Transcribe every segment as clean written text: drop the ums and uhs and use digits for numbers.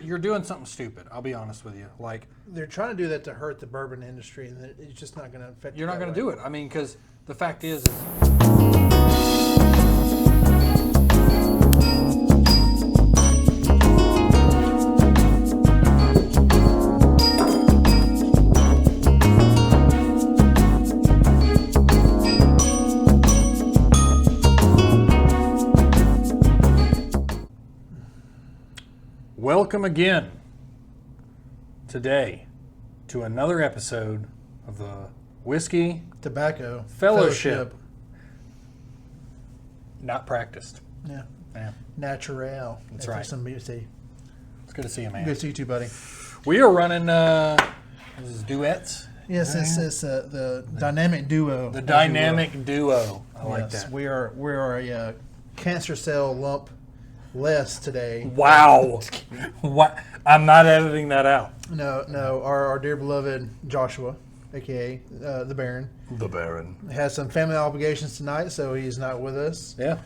you're doing something stupid. I'll be honest with you. Like They're trying to do that to hurt the bourbon industry, and it's just not going to affect. you're not going to do it. I mean, because the fact is welcome again today to another episode of the Whiskey Tobacco Fellowship. Not practiced. Yeah. Yeah. Natural. That's right. Some beauty. It's good to see you, man. Good to see you too, buddy. We are running this is duets. Yes, it's the dynamic duo. The dynamic duo. I like Yes, that. we are a cancer cell lump less today. Wow. What? I'm not editing that out. No. Our dear beloved Joshua, aka the Baron, has some family obligations tonight, so he's not with us. Yeah.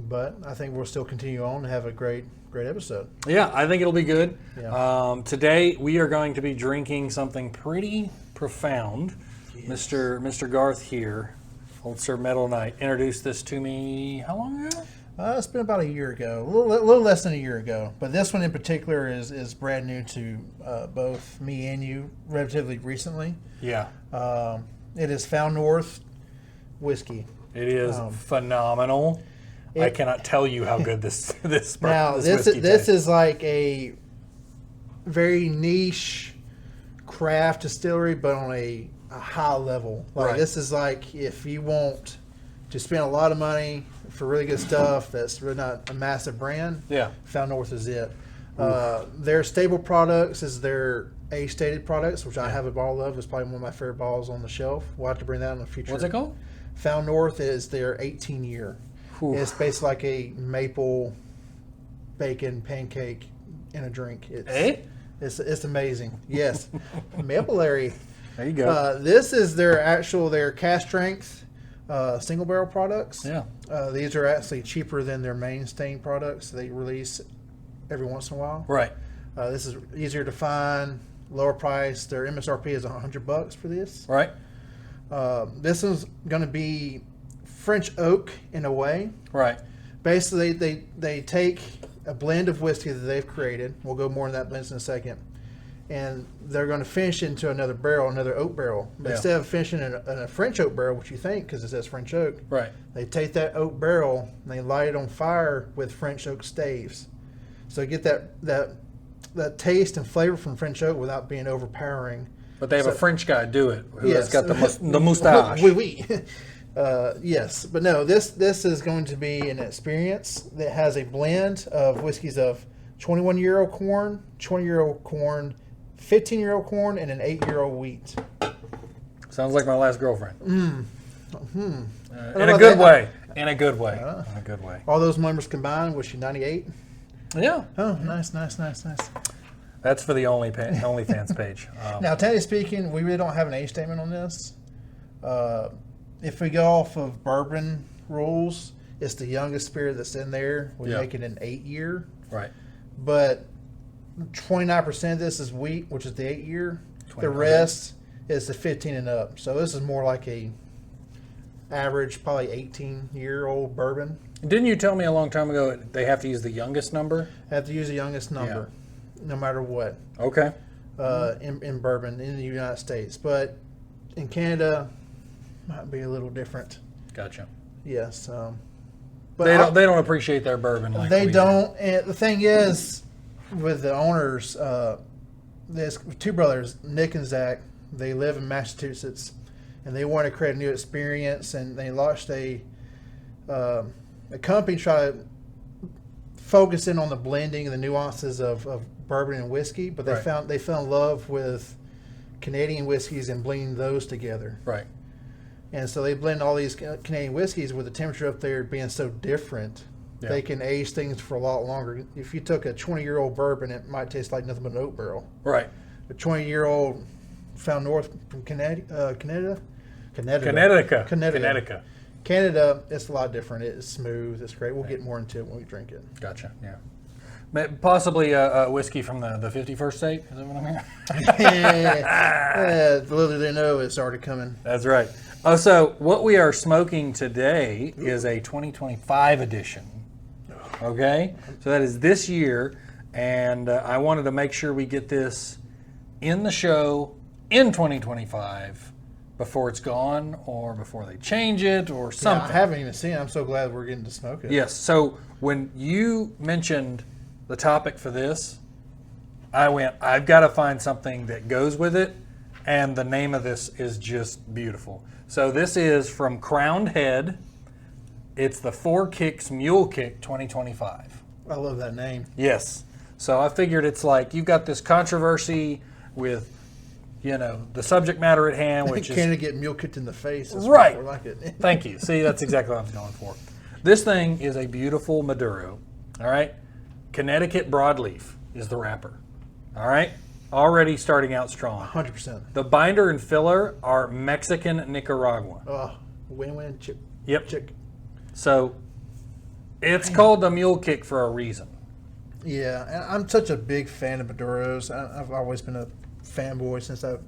But I think we'll still continue on and have a great episode. Yeah, I think it'll be good. Yeah. Today we are going to be drinking something pretty profound. Yes. Mr. Garth here, Old Sir Metal Knight, introduced this to me how long ago? It's been about a year ago, a little less than a year ago. But this one in particular is brand new to both me and you, relatively recently. Yeah. It is Found North whiskey. It is phenomenal. I cannot tell you how good this Now this whiskey this tastes. is like a very niche craft distillery, but on a high level. Like Right. This is like if you want to spend a lot of money for really good stuff that's really not a massive brand. Yeah. Found North is it. Their staple products is their age-stated products, which I have a bottle of. It's probably one of my favorite bottles on the shelf. We'll have to bring that in the future. What's it called? Found North is their 18-year. It's basically like a maple bacon pancake in a drink. It's amazing. Yes. Mapleberry. There you go. This is their cast strength single barrel products. Yeah. These are actually cheaper than their main stain products they release every once in a while. Right. This is easier to find, lower price. Their MSRP is $100 for this. Right. This is going to be French oak in a way. Right. Basically, they take a blend of whiskey that they've created. We'll go more into that blend in a second. And they're going to finish into another barrel, another oak barrel. But instead of finishing in a French oak barrel, which you think because it says French oak, Right. they take that oak barrel and they light it on fire with French oak staves. So you get that taste and flavor from French oak without being overpowering. But they have a French guy do it. Yes. That's got the moustache. Oui. Yes, but no, this is going to be an experience that has a blend of whiskeys of 21-year-old corn, 20-year-old corn, 15-year-old corn, and an 8-year-old wheat. Sounds like my last girlfriend. In know a about good that. way. In a good way. In a good way. All those numbers combined, was she 98? Yeah. Oh, nice. That's for the OnlyFans page. Now, technically speaking, we really don't have an age statement on this. If we go off of bourbon rules, it's the youngest spirit that's in there. We make it an 8-year. Right. But 29% of this is wheat, which is the 8-year. The rest is the 15 and up. So this is more like a average, probably 18-year-old bourbon. Didn't you tell me a long time ago they have to use the youngest number? Have to use the youngest number, no matter what. Okay. In bourbon in the United States, but in Canada, might be a little different. Gotcha. Yes. But they don't appreciate their bourbon like they we don't. And the thing is, with the owners, there's two brothers, Nick and Zach. They live in Massachusetts, and they want to create a new experience. And they launched a company to try to focus in on the blending and the nuances of bourbon and whiskey. But they fell in love with Canadian whiskeys and blending those together. Right. And so they blend all these Canadian whiskeys with the temperature up there being so different. Yeah. They can age things for a lot longer. If you took a 20-year-old bourbon, it might taste like nothing but an oak barrel. Right. A 20-year-old Found North from Canada. Canada, it's a lot different. It's smooth. It's great. We'll get more into it when we drink it. Gotcha. Yeah. Possibly a whiskey from the 51st state. Is that what I'm hearing? Little do they know it's already coming. That's right. Oh, so what we are smoking today is a 2025 edition. Okay? So that is this year, and I wanted to make sure we get this in the show in 2025 before it's gone or before they change it or something. Yeah, I haven't even seen it. I'm so glad we're getting to smoke it. Yes. So when you mentioned the topic for this, I went, I've got to find something that goes with it, and the name of this is just beautiful. So this is from Crowned Head. It's the 4 Kicks Mule Kick 2025. I love that name. Yes. So I figured it's like you've got this controversy with, you know, the subject matter at hand, which is... Can't it get mule kicked in the face? That's right. I like it. Thank you. See, that's exactly what I was going for. This thing is a beautiful Maduro. All right. Connecticut broadleaf is the wrapper. All right. Already starting out strong. 100%. The binder and filler are Mexican Nicaraguan. Oh, win-win. Yep. Chick. So it's called the Mule Kick for a reason. Yeah, and I'm such a big fan of Maduros. I've always been a fanboy since I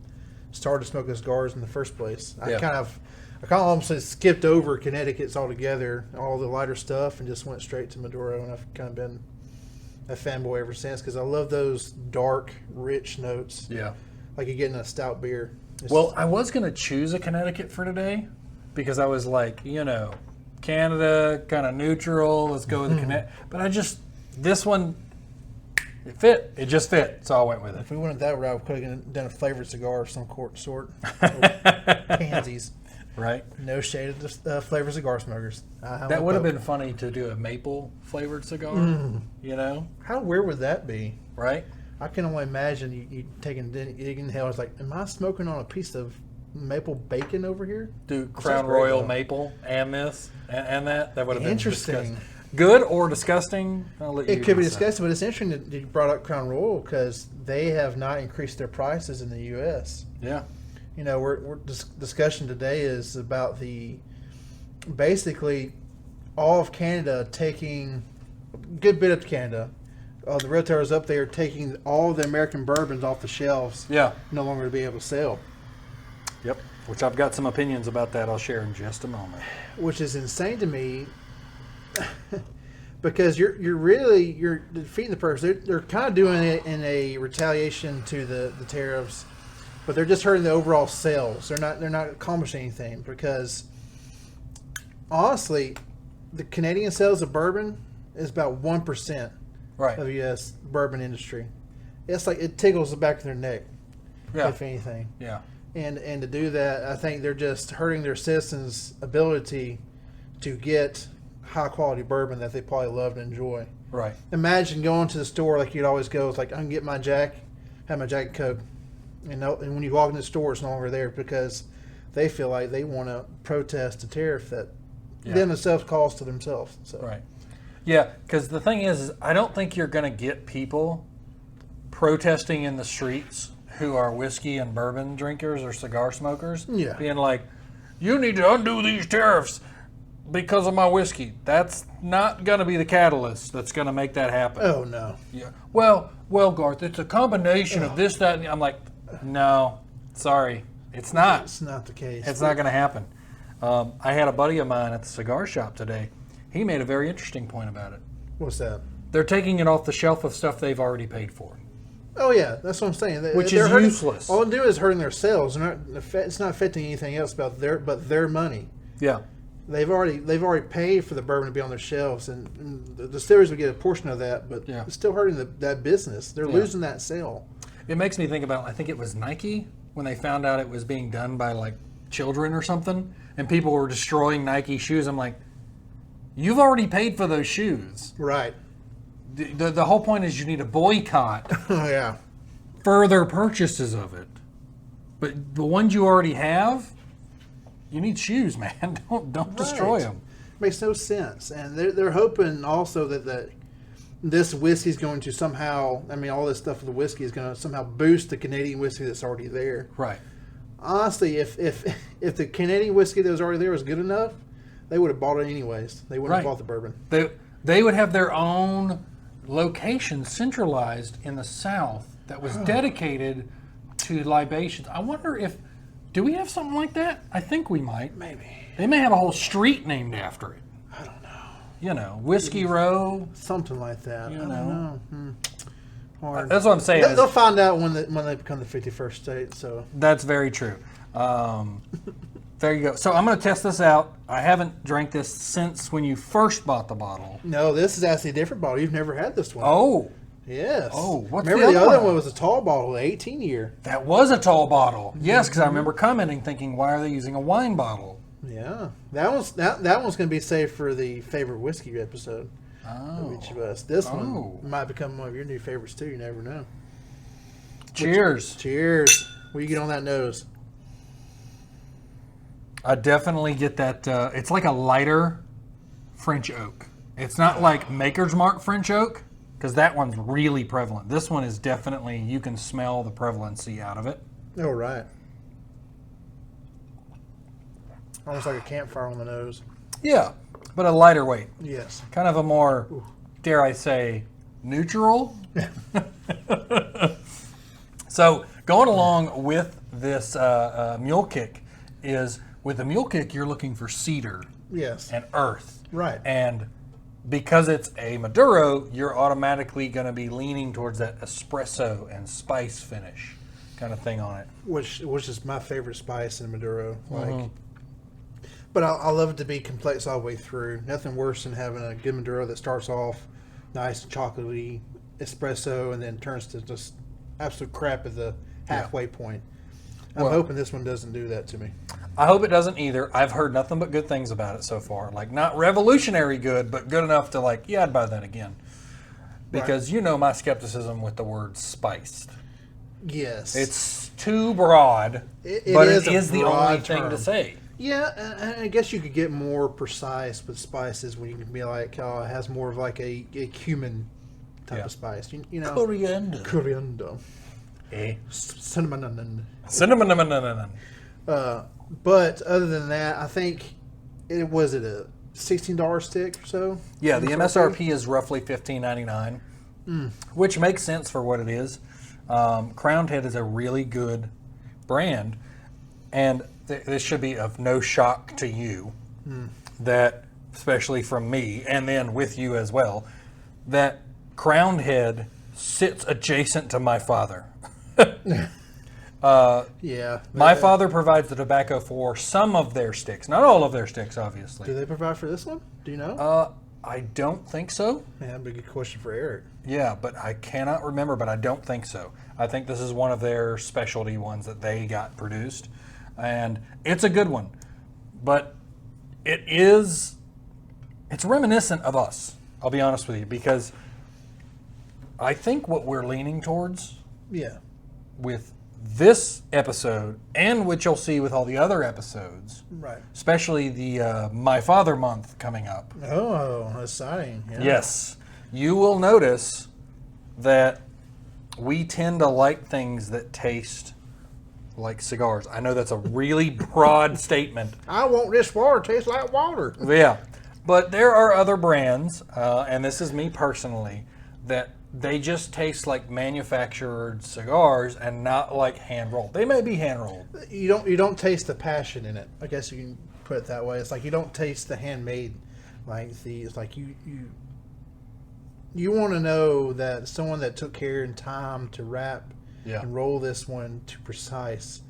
started smoking cigars in the first place. Yeah. I kind of almost skipped over Connecticut's altogether, all the lighter stuff, and just went straight to Maduro. And I've kind of been a fanboy ever since because I love those dark, rich notes. Yeah. Like you get in a stout beer. Well, I was going to choose a Connecticut for today because I was like, you know, Canada, kind of neutral. Let's go with the Connecticut. But this one, it fit. It just fit. So I went with it. If we went that route, we could have done a flavored cigar of some sort. Pansies. Right. No shade of the flavored cigar smokers. That would have been funny to do a maple flavored cigar, you know? How weird would that be? Right? I can only imagine you taking inhale. It's like, am I smoking on a piece of maple bacon over here? Do Crown Royal maple and this and that. That would have been interesting. Disgusting. Good or disgusting? I'll let you It could be decide. disgusting, but it's interesting that you brought up Crown Royal because they have not increased their prices in the U.S. Yeah. You know, we're discussion today is about basically all of Canada taking a good bit of Canada. The retailers up there taking all the American bourbons off the shelves. Yeah. No longer to be able to sell. Yep. Which I've got some opinions about that I'll share in just a moment. Which is insane to me because you're defeating the purpose. They're kind of doing it in a retaliation to the tariffs, but they're just hurting the overall sales. They're not accomplishing anything because honestly, the Canadian sales of bourbon is about 1% Right. of the U.S. bourbon industry. It's like it tickles the back of their neck, Yeah. if anything. Yeah. And to do that, I think they're just hurting their citizens' ability to get high quality bourbon that they probably love and enjoy. Right. Imagine going to the store like you'd always go. It's like I can get my Jack, have my Jack and Coke, and when you walk in the store, it's no longer there because they feel like they want to protest a tariff that them themselves caused to themselves. So. Right. Yeah, because the thing is I don't think you're going to get people protesting in the streets who are whiskey and bourbon drinkers or cigar smokers. Yeah. Being like, you need to undo these tariffs because of my whiskey. That's not going to be the catalyst that's going to make that happen. Oh, no. Yeah. Well, Garth, it's a combination of this, that, and I'm like, no, sorry, it's not. It's not the case. It's not going to happen. I had a buddy of mine at the cigar shop today. He made a very interesting point about it. What's that? They're taking it off the shelf of stuff they've already paid for. Oh, yeah. That's what I'm saying. Which They're is hurting, useless. All they're doing is hurting their sales. It's not affecting anything else but their money. Yeah. They've already paid for the bourbon to be on their shelves, and the distilleries would get a portion of that, but it's still hurting that business. They're losing that sale. It makes me think about, I think it was Nike, when they found out it was being done by like children or something, and people were destroying Nike shoes. I'm like, you've already paid for those shoes. Right. The whole point is you need to boycott Oh, yeah. further purchases of it. But the ones you already have, you need shoes, man. Don't destroy them. Makes no sense. And they're hoping also that this whiskey is going to somehow, all this stuff with the whiskey is going to somehow boost the Canadian whiskey that's already there. Right. Honestly, if the Canadian whiskey that was already there was good enough, they would have bought it anyways. They wouldn't have bought the bourbon. They would have their own location centralized in the South that was dedicated to libations. I wonder if, do we have something like that? I think we might. Maybe. They may have a whole street named after it. I don't know. You know, Whiskey Row. Something like that. You I don't know. Hard. That's what I'm saying. They'll find out when they become the 51st state. So That's very true. There you go. So I'm going to test this out. I haven't drank this since when you first bought the bottle. no, this is actually a different bottle. You've never had this one. Oh, Yes. Oh, what's remember the the other other one? one was a tall bottle, the 18-year. that was a tall bottle. Yes, because I remember commenting, thinking, why are they using a wine bottle? Yeah, that one's going to be saved for the favorite whiskey episode. Oh. Of each of us. This Oh. one might become one of your new favorites too. You never know. Cheers. Cheers. What you get on that nose? I definitely get that. It's like a lighter French oak. It's not like Maker's Mark French oak, because that one's really prevalent. This one is definitely, you can smell the prevalency out of it. Oh, right. Almost like a campfire on the nose. Yeah, but a lighter weight. Yes. Kind of a more, dare I say, neutral. So going along with this mule kick is, with the mule kick, you're looking for cedar Yes. and earth. Right. And because it's a Maduro, you're automatically going to be leaning towards that espresso and spice finish kind of thing on it. Which is my favorite spice in Maduro. Like, Mm-hmm. but I love it to be complex all the way through. Nothing worse than having a good Maduro that starts off nice and chocolatey espresso and then turns to just absolute crap at the halfway point. I'm Well- hoping this one doesn't do that to me. I hope it doesn't either. I've heard nothing but good things about it so far. Like, not revolutionary good, but good enough to, like, yeah, I'd buy that again. Because you know my skepticism with the word spiced. Yes. It's too broad, It but is it a is the broad only thing to term. say. Yeah, and I guess you could get more precise with spices when you can be like, oh, it has more of like a cumin type Yeah. of spice. You know, Coriander. coriander, Eh? cinnamon. Cinnamon. But other than that, I think it was a $16 stick or so. Yeah, the MSRP is roughly $15.99, which makes sense for what it is. Crowned Head is a really good brand, and this should be of no shock to you that, especially from me, and then with you as well, that Crowned Head sits adjacent to my father. Yeah. My father provides the tobacco for some of their sticks, not all of their sticks, obviously. Do they provide for this one? Do you know? I don't think so. Man, that'd be a good question for Eric. Yeah, but I cannot remember, but I don't think so. I think this is one of their specialty ones that they got produced, and it's a good one. But it's reminiscent of us, I'll be honest with you, because I think what we're leaning towards Yeah. with this episode, and which you'll see with all the other episodes, Right. especially the My Father month coming up. Oh, exciting. Yeah. Yes, you will notice that we tend to like things that taste like cigars. I know that's a really broad statement. I want this water to taste like water. Yeah, but there are other brands, and this is me personally, that they just taste like manufactured cigars and not like hand rolled. They may be hand rolled. You don't taste the passion in it. I guess you can put it that way. It's like you don't taste the handmade. It's like you want to know that someone that took care and time to wrap Yeah. and roll this one to precise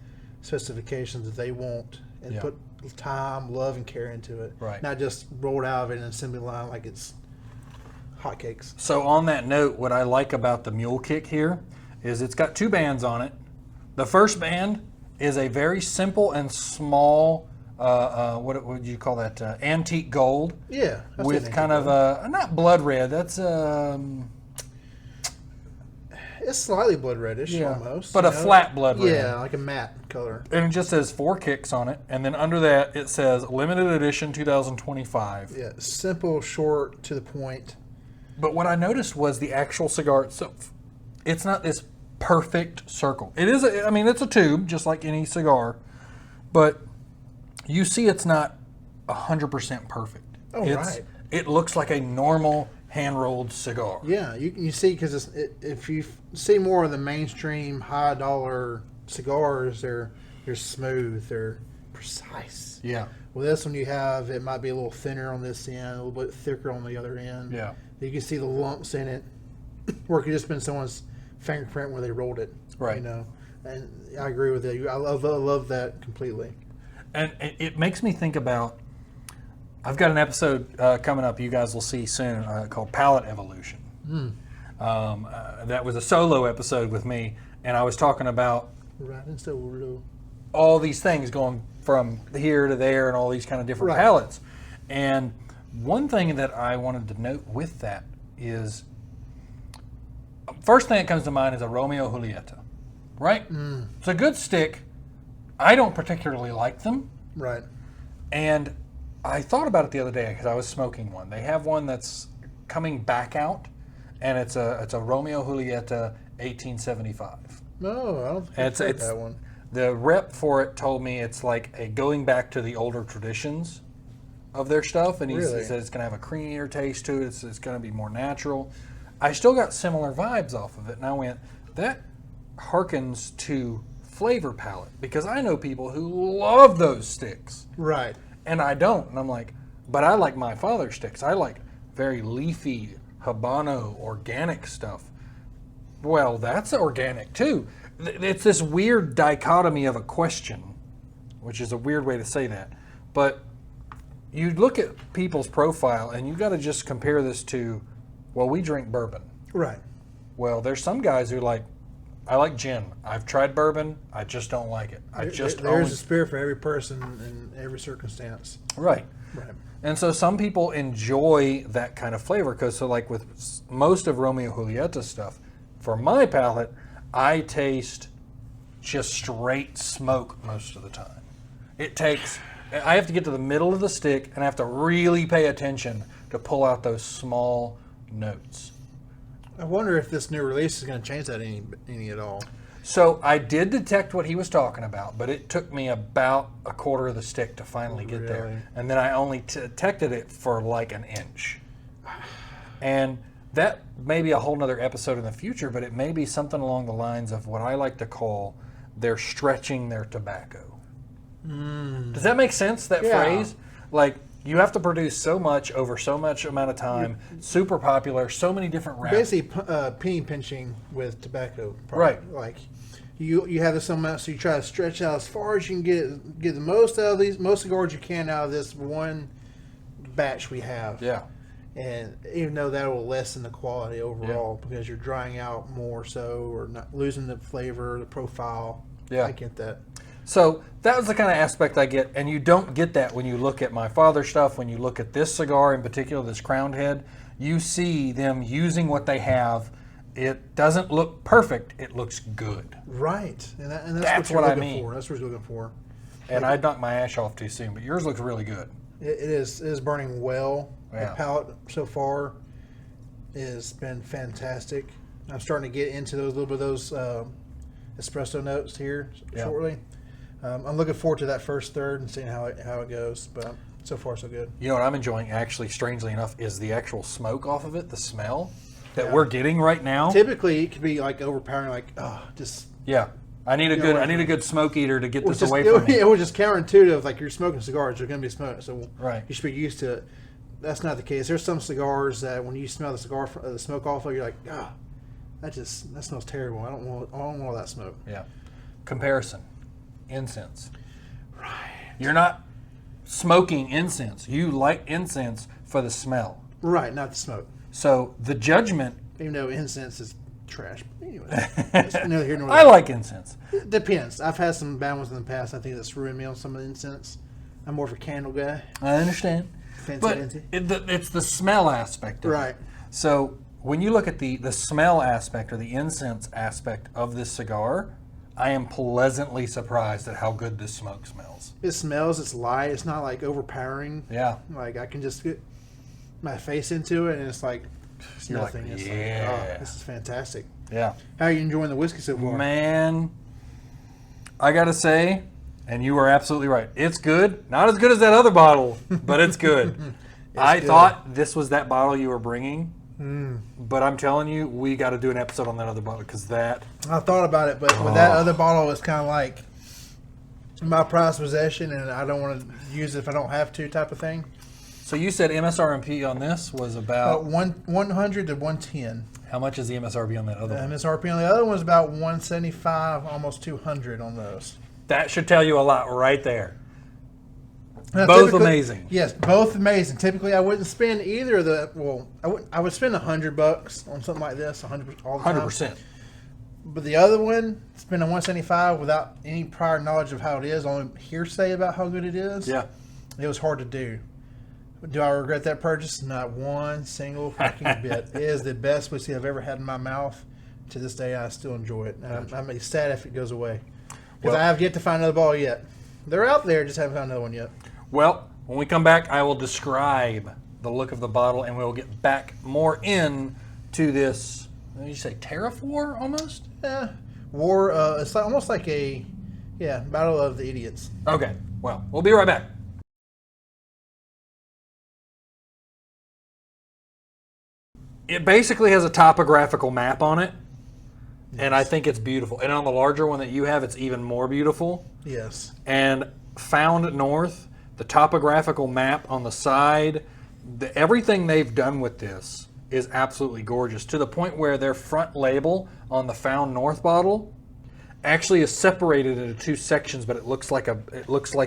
specifications that they want and Yeah. put time, love, and care into it. Right. Not just rolled out of an assembly line like it's hotcakes. So on that note, what I like about the Mule Kick here is it's got two bands on it. The first band is a very simple and small, what would you call that? Antique gold Yeah. that's with what I kind think of not blood red. That's it's slightly blood reddish almost. but you a know? flat blood red. Yeah, like a matte color. And it just says 4 kicks on it, and then under that it says limited edition 2025. Yeah, simple, short, to the point. But what I noticed was the actual cigar itself. It's not this perfect circle. It is, it's a tube, just like any cigar. But you see it's not 100% perfect. Oh, right. It looks like a normal hand-rolled cigar. Yeah, you see, because if you see more of the mainstream high-dollar cigars, they're smooth, they're precise. Yeah. Well, this one it might be a little thinner on this end, a little bit thicker on the other end. Yeah. You can see the lumps in it, where it could just been someone's fingerprint where they rolled it. Right. You know, and I agree with you. I love that completely. And it makes me think about, I've got an episode coming up you guys will see soon called Palate Evolution. That was a solo episode with me, and I was talking about all these things going from here to there and all these kind of different palates. And one thing that I wanted to note with that is, first thing that comes to mind is a Romeo Julieta, right? It's a good stick. I don't particularly like them. Right. And I thought about it the other day because I was smoking one. They have one that's coming back out, and it's a Romeo Julieta 1875. No, I don't think I've tried that one. The rep for it told me it's like a going back to the older traditions of their stuff, and he said it's going to have a creamier taste to it. It's going to be more natural. I still got similar vibes off of it, and I went, that harkens to flavor palette, because I know people who love those sticks. Right. And I don't. And I'm like, but I like my father's sticks. I like very leafy, Habano, organic stuff. Well, that's organic too. It's this weird dichotomy of a question, which is a weird way to say that. But you look at people's profile and you got to just compare this to, well, we drink bourbon. Right. Well, there's some guys who like, I like gin. I've tried bourbon. I just don't like it. There's a spirit for every person in every circumstance. Right. Right. And so some people enjoy that kind of flavor because, so like with most of Romeo Julieta stuff, for my palate, I taste just straight smoke most of the time. I have to get to the middle of the stick and I have to really pay attention to pull out those small notes. I wonder if this new release is going to change that any at all. So I did detect what he was talking about, but it took me about a quarter of the stick to finally get there. And then I only detected it for like an inch. And that may be a whole nother episode in the future, but it may be something along the lines of what I like to call they're stretching their tobacco. Does that make sense, that phrase? Like, you have to produce so much over so much amount of time, super popular, so many different wraps. Basically, penny pinching with tobacco. Right. Like, you have this amount, so you try to stretch out as far as you can get the most out of most cigars you can out of this one batch we have. Yeah. And even though that will lessen the quality overall because you're drying out more so or not losing the flavor, the profile. Yeah. I get that. So that was the kind of aspect I get, and you don't get that when you look at my father's stuff. When you look at this cigar in particular, this Crowned Head, you see them using what they have. It doesn't look perfect; it looks good. Right, and that's what I mean. That's what you're looking for. And I'd knock my ash off too soon, but yours looks really good. It is burning well. Yeah. The palate so far has been fantastic. I'm starting to get into those little bit of those espresso notes here shortly. I'm looking forward to that first third and seeing how it goes. But so far, so good. You know what I'm enjoying, actually, strangely enough, is the actual smoke off of it, the smell that we're getting right now. Typically, it could be like overpowering, like just. Yeah, I need a good smoke eater to get this away from me. It was just counterintuitive, like you're smoking cigars, you're going to be smoking, so you should be used to it. That's not the case. There's some cigars that when you smell the smoke off of, you're like, that smells terrible. I don't want all that smoke. Yeah. Comparison. Incense. Right. You're not smoking incense. You like incense for the smell. Right, not the smoke. So the judgment. Even though incense is trash. But anyway. Neither here nor there. I like incense. It depends. I've had some bad ones in the past. I think that's ruined me on some of the incense. I'm more of a candle guy. I understand. Fancy. It's the smell aspect of it. So when you look at the smell aspect or the incense aspect of this cigar, I am pleasantly surprised at how good this smoke smells. It smells, it's light, it's not like overpowering. Yeah. Like I can just get my face into it and it's like nothing. Like, it's like, this is fantastic. Yeah. How are you enjoying the whiskey so far? Man, I gotta say, and you are absolutely right, it's good. Not as good as that other bottle, but it's good. I thought this was that bottle you were bringing But I'm telling you, we got to do an episode on that other bottle because that. I thought about it, but with that other bottle, it's kind of like my prized possession, and I don't want to use it if I don't have to, type of thing. So you said MSRP on this was about 100 to 110. How much is the MSRP on that other one? MSRP on the other one is about 175, almost 200 on those. That should tell you a lot right there. Now, Both amazing. Yes, both amazing. Typically, I wouldn't spend either of the. Well, I would spend $100 on something like this, 100 all the time. 100%. But the other one, spending 175 without any prior knowledge of how it is, only hearsay about how good it is. Yeah. It was hard to do. Do I regret that purchase? Not one single fucking bit. It is the best whiskey I've ever had in my mouth. To this day, I still enjoy it. And I'm sad if it goes away. Because I have yet to find another bottle yet. They're out there, just haven't found another one yet. Well, when we come back, I will describe the look of the bottle, and we'll get back more into this. What did you say, tariff war almost? Yeah, war. It's like, almost like a battle of the idiots. Okay. Well, we'll be right back. It basically has a topographical map on it, and I think it's beautiful. And on the larger one that you have, it's even more beautiful. Yes. And found north, the topographical map on the side, everything they've done with this is absolutely gorgeous, to the point where their front label on the Found North bottle actually is separated into two sections, but it looks like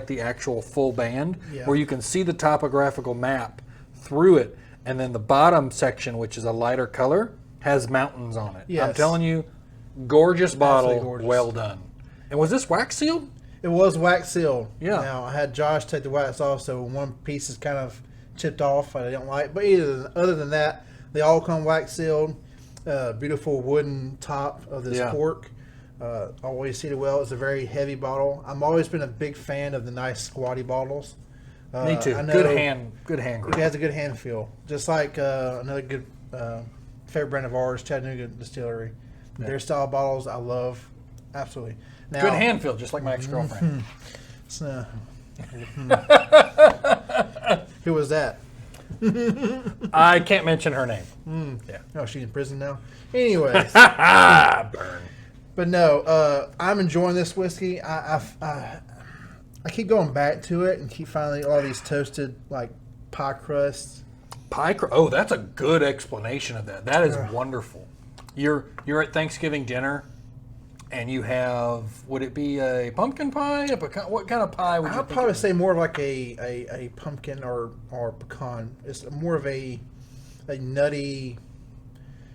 the actual full band, where you can see the topographical map through it, and then the bottom section, which is a lighter color, has mountains on it. Yes. I'm telling you, gorgeous bottle, gorgeous. well done. And was this wax sealed? It was wax sealed. Yeah. Now, I had Josh take the wax off, so one piece is kind of chipped off. I don't like. But other than that, they all come wax sealed. Beautiful wooden top of this cork. Always seated well. It's a very heavy bottle. I've always been a big fan of the nice squatty bottles. Me too. Good hand grip. It has a good hand feel. Just like another good favorite brand of ours, Chattanooga Distillery. Yeah. Their style bottles I love. Absolutely. Now, good hand feel, just like my ex-girlfriend. Who was that? I can't mention her name. Yeah. Oh, she's in prison now? Anyways. Burn. But no, I'm enjoying this whiskey. I keep going back to it and keep finding all these toasted, like, pie crusts. Oh, that's a good explanation of that. That is wonderful. You're at Thanksgiving dinner, and you have, would it be a pumpkin pie? A pecan? What kind of pie would you I'd probably say more of like a pumpkin or pecan. It's more of a nutty,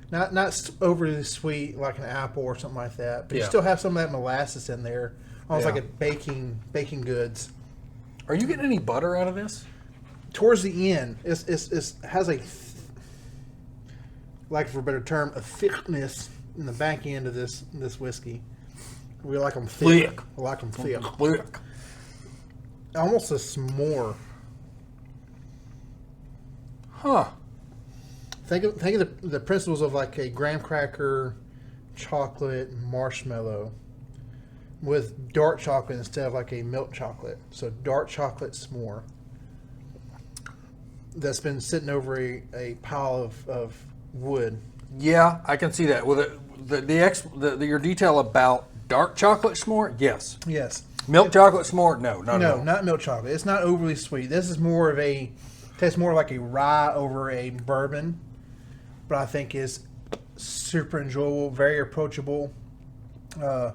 not overly sweet like an apple or something like that. But you still have some of that molasses in there, almost like a baking goods. Are you getting any butter out of this? Towards the end, it has a, like for a better term, a thickness in the back end of this whiskey. We like them thick. I like them thick. Almost a s'more. Huh. Think of the principles of like a graham cracker, chocolate, marshmallow, with dark chocolate instead of like a milk chocolate. So dark chocolate s'more that's been sitting over a pile of wood. Yeah, I can see that. With your detail about dark chocolate s'more, yes. Yes. Milk chocolate s'more, no. No, not milk chocolate. It's not overly sweet. This is more of tastes more like a rye over a bourbon, but I think is super enjoyable, very approachable. The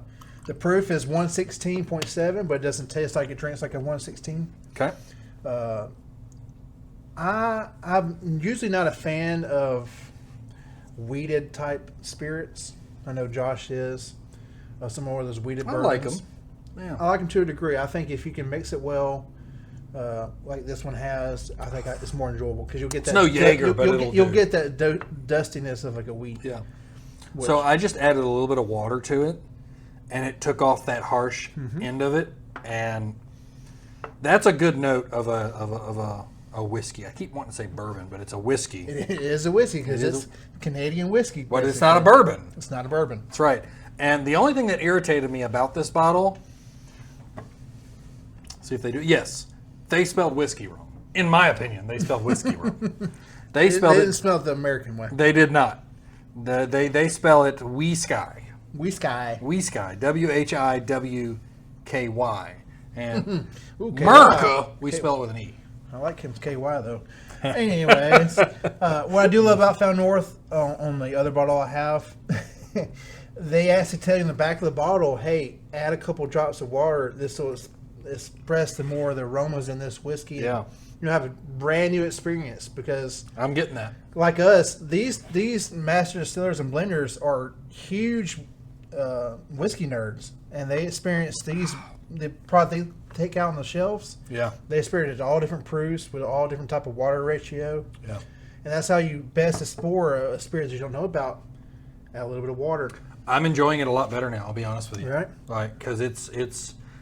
proof is 116.7, but it doesn't taste like it drinks like a 116. Okay. I'm usually not a fan of weeded type spirits. I know Josh is. Some more of those weeded bourbons. I like them. Yeah. I like them to a degree. I think if you can mix it well, like this one has, I think it's more enjoyable because you'll get that. It's no Jaeger, but you'll get that dustiness of like a wheat. Yeah. So I just added a little bit of water to it, and it took off that harsh end of it, and that's a good note of a whiskey. I keep wanting to say bourbon, but it's a whiskey. It is a whiskey because it's Canadian whiskey. But it's not a bourbon. It's not a bourbon. That's right. And the only thing that irritated me about this bottle, see if they do. Yes, they spelled whiskey wrong. In my opinion, they spelled whiskey wrong. They spelled didn't it. spell it the American way. They did not. They spell it Whisky. Whisky. Whisky. WHIWKY. And Ooh, America, KY. we spell it with an E. I like him KY though. Anyways, what I do love about Found North on the other bottle I have, they actually tell you in the back of the bottle, hey, add a couple drops of water. This will express the more of the aromas in this whiskey. Yeah. You'll have a brand new experience because, I'm getting that. like us, these master distillers and blenders are huge whiskey nerds, and they experience the product they take out on the shelves. Yeah. They experience all different proofs with all different type of water ratio. Yeah. And that's how you best explore a spirit that you don't know about. Add a little bit of water. I'm enjoying it a lot better now, I'll be honest with you. Right. Like, because it's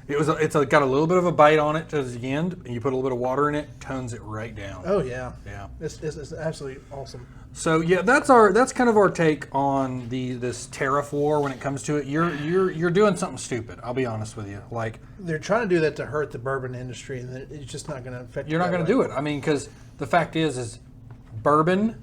got a little bit of a bite on it to the end, and you put a little bit of water in it, tones it right down. Oh yeah. Yeah. It's absolutely awesome. So yeah, that's kind of our take on this tariff war when it comes to it. You're doing something stupid. I'll be honest with you. Like, They're trying to do that to hurt the bourbon industry, and it's just not going to affect. you're not going to do it. I mean, because the fact is bourbon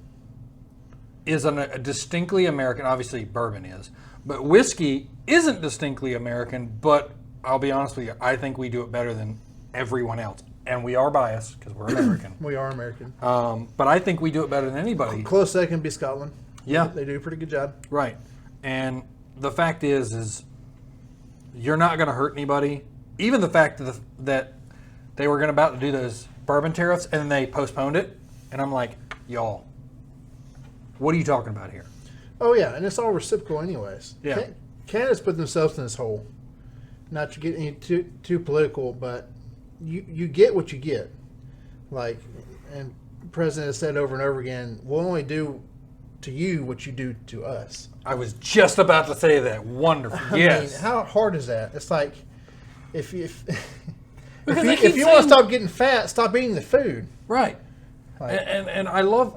is a distinctly American. Obviously, bourbon is, but whiskey isn't distinctly American. But I'll be honest with you, I think we do it better than everyone else. And we are biased because we're American. We are American. But I think we do it better than anybody. Close second be Scotland. Yeah. They do a pretty good job. Right. And the fact is you're not going to hurt anybody. Even the fact that they were about to do those bourbon tariffs and then they postponed it. And I'm like, y'all, what are you talking about here? Oh yeah, and it's all reciprocal anyways. Yeah. Canada's put themselves in this hole. Not to get any too political, but you get what you get. Like, and the president has said over and over again, we'll only do to you what you do to us. I was just about to say that. Wonderful. Yes. I mean, how hard is that? It's like, if Because they keep if you want to saying- stop getting fat, stop eating the food. Right. Like- And I love,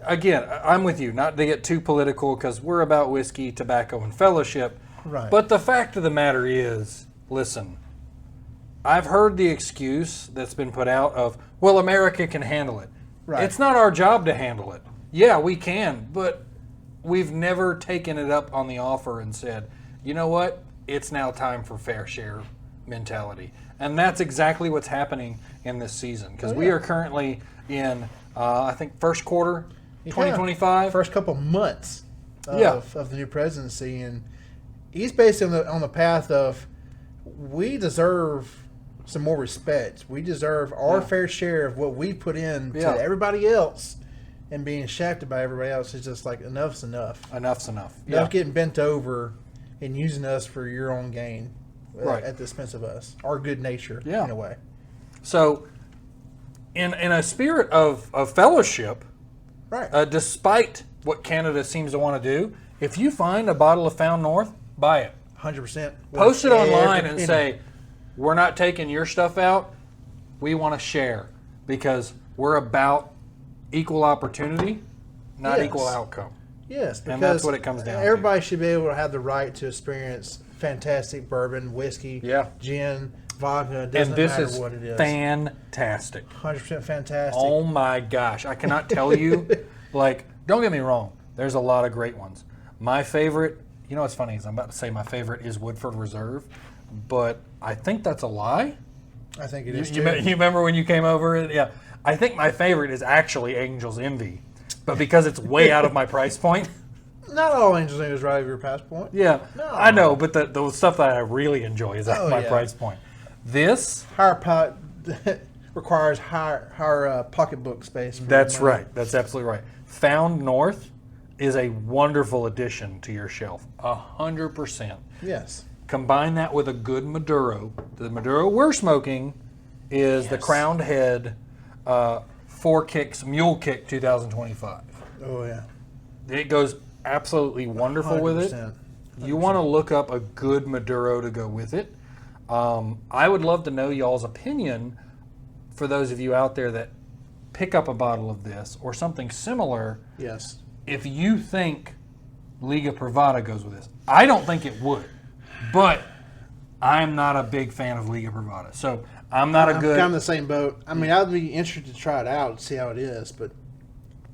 again, I'm with you, not to get too political because we're about whiskey, tobacco, and fellowship. Right. But the fact of the matter is, listen, I've heard the excuse that's been put out of, well, America can handle it. Right. It's not our job to handle it. Yeah, we can, but we've never taken it up on the offer and said, you know what, it's now time for fair share mentality. And that's exactly what's happening in this season because we are currently in, I think, first quarter 2025. First couple months Yeah. of the new presidency, and he's basically on the path of we deserve some more respect. We deserve our fair share of what we put in Yeah. to everybody else, and being shafted by everybody else is just like enough's enough. Enough's enough. Enough getting bent over and using us for your own gain Right. at the expense of us, our good nature Yeah. in a way. So, in a spirit of fellowship, Right. despite what Canada seems to want to do, if you find a bottle of Found North, buy it. 100%. Post it online Every and penny. say, we're not taking your stuff out. We want to share because we're about equal opportunity, not Yes. equal outcome. Yes, because And that's what it comes down to. everybody should be able to have the right to experience fantastic bourbon, whiskey, Yeah. gin, vodka. It doesn't And this matter is what it is. fantastic. 100% fantastic. Oh my gosh. I cannot tell you, like, don't get me wrong. There's a lot of great ones. My favorite, you know what's funny is I'm about to say my favorite is Woodford Reserve, but I think that's a lie. I think it is You too. remember when you came over? Yeah. I think my favorite is actually Angel's Envy, but because it's way out of my price point. Not all Angels Envy is right of your passport. Yeah, No. I know, but the stuff that I really enjoy is at Oh, my yeah. price point. This, Higher requires higher pocketbook space. For that's your money. right. That's absolutely right. Found North is a wonderful addition to your shelf. 100%. Yes. Combine that with a good Maduro. The Maduro we're smoking is the Yes. Crowned Head 4 Kicks Mule Kick 2025. Oh yeah. It goes absolutely wonderful with it. 100%. You want to look up a good Maduro to go with it. I would love to know y'all's opinion for those of you out there that pick up a bottle of this or something similar. Yes. If you think Liga Privada goes with this, I don't think it would, but I'm not a big fan of Liga Privada, so I'm not a I'm good. kind of in the same boat. I mean, I'd be interested to try it out and see how it is, but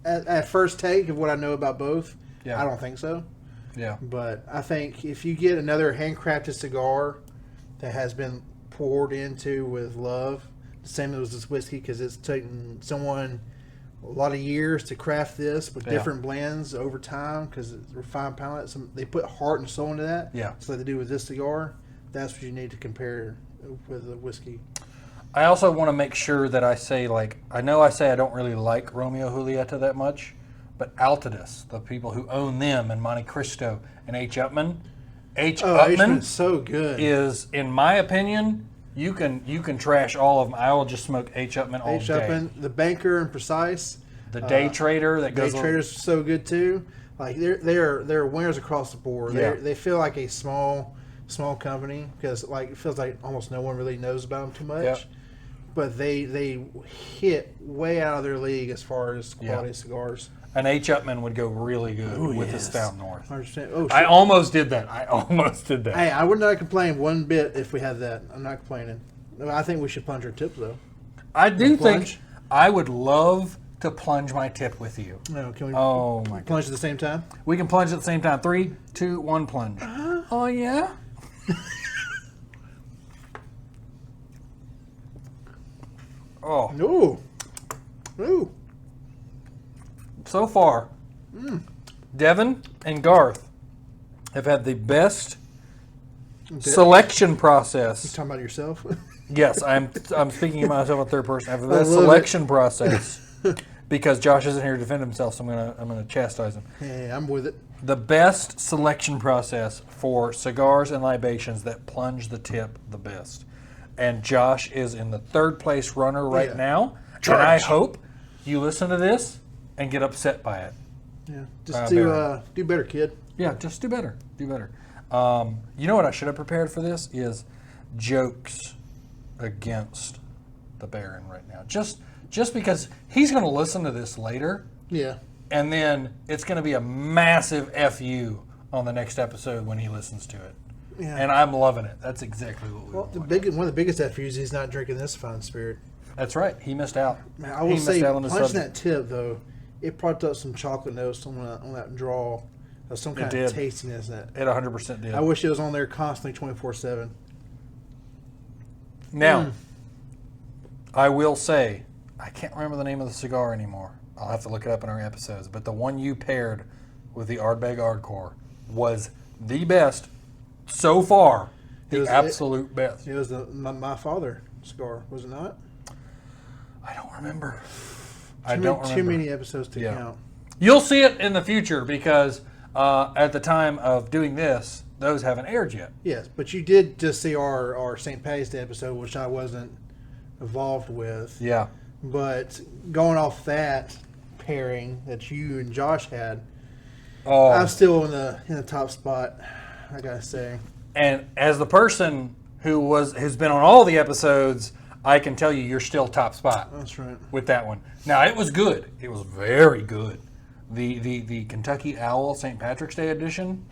at first take of what I know about both, Yeah. I don't think so. Yeah. But I think if you get another handcrafted cigar that has been poured into with love, the same as this whiskey, because it's taken someone a lot of years to craft this with different blends over time, because it's refined palate. They put heart and soul into that. Yeah. So they do with this cigar. That's what you need to compare with the whiskey. I also want to make sure that I say, like, I don't really like Romeo Julieta that much, but Altadis, the people who own them, and Monte Cristo and H. Upman. Upman is so good. Is, in my opinion, you can trash all of them. I will just smoke H. Upman all H. day. Upman, the Banker and Precise. The Day Trader that goes. Day Trader's so good too. Like they're winners across the board. Yeah. They feel like a small company, because like it feels like almost no one really knows about them too much. Yep. But they hit way out of their league as far as quality of cigars. An H. Upman would go really good with the yes. Stout North. 100%. Oh, shit. I almost did that. Hey, I would not complain one bit if we had that. I'm not complaining. I think we should plunge our tips though. I do Plunge? think I would love to plunge my tip with you. No, can we Oh my God. plunge at the same time? We can plunge at the same time. 3, 2, 1, plunge. Oh yeah. Oh, Ooh. so far, Devin and Garth have had the best selection process. Talking about yourself? Yes, I'm speaking of myself in third person. Have the best love selection process because Josh isn't here to defend himself, so I'm gonna chastise him. Hey, I'm with it. The best selection process for cigars and libations that plunge the tip the best. And Josh is in the third place runner right now. Charge. And I hope you listen to this and get upset by it. Yeah, just Barry. do better, kid. Yeah, just do better. Do better. You know what I should have prepared for this is jokes against the Baron right now. Just because he's going to listen to this later. Yeah. And then it's going to be a massive FU on the next episode when he listens to it. Yeah. And I'm loving it. That's exactly what we want. One of the biggest FUs, he's not drinking this fine spirit. That's right. He missed out. Man, I will He say, missed out on the punching subject. that tip, though, it brought up some chocolate notes on that draw. Some kind did. of tastiness in that. It 100% did. I wish it was on there constantly 24/7. Now, I will say, I can't remember the name of the cigar anymore. I'll have to look it up in our episodes. But the one you paired with the Ardbeg Ardcore was the best so far. The absolute best. It was my father cigar, was it not? I don't remember. Too many episodes to count. You'll see it in the future because at the time of doing this, those haven't aired yet. Yes, but you did just see our St. Patty's Day episode, which I wasn't involved with. Yeah. But going off that pairing that you and Josh had, Oh. I'm still in the top spot, I gotta say. And as the person who's been on all the episodes, I can tell you you're still top spot. That's right. With that one. Now it was good. It was very good. The Kentucky Owl St. Patrick's Day edition.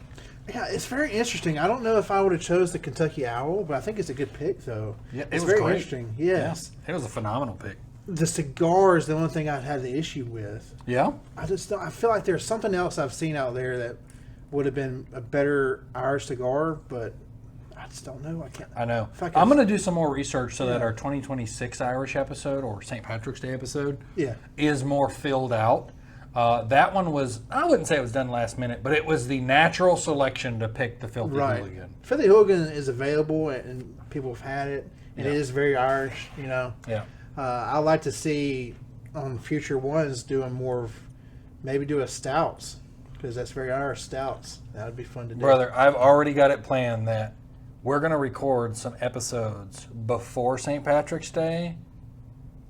Yeah, it's very interesting. I don't know if I would have chose the Kentucky Owl, but I think it's a good pick, though. Yeah, it's was very great. interesting. Yes, Yeah, it was a phenomenal pick. The cigar is the only thing I had the issue with. Yeah. I feel like there's something else I've seen out there that would have been a better Irish cigar, but I just don't know. I know. I'm going to do some more research so that our 2026 Irish episode or St. Patrick's Day episode is more filled out. That one was, I wouldn't say it was done last minute, but it was the natural selection to pick the Filthy Hooligan. Filthy Hooligan is available and people have had it, and it is very Irish, you know. Yeah. I like to see on future ones doing more of, maybe do a stouts, because that's very Irish stouts. That would be fun to do. Brother, I've already got it planned that we're going to record some episodes before St. Patrick's Day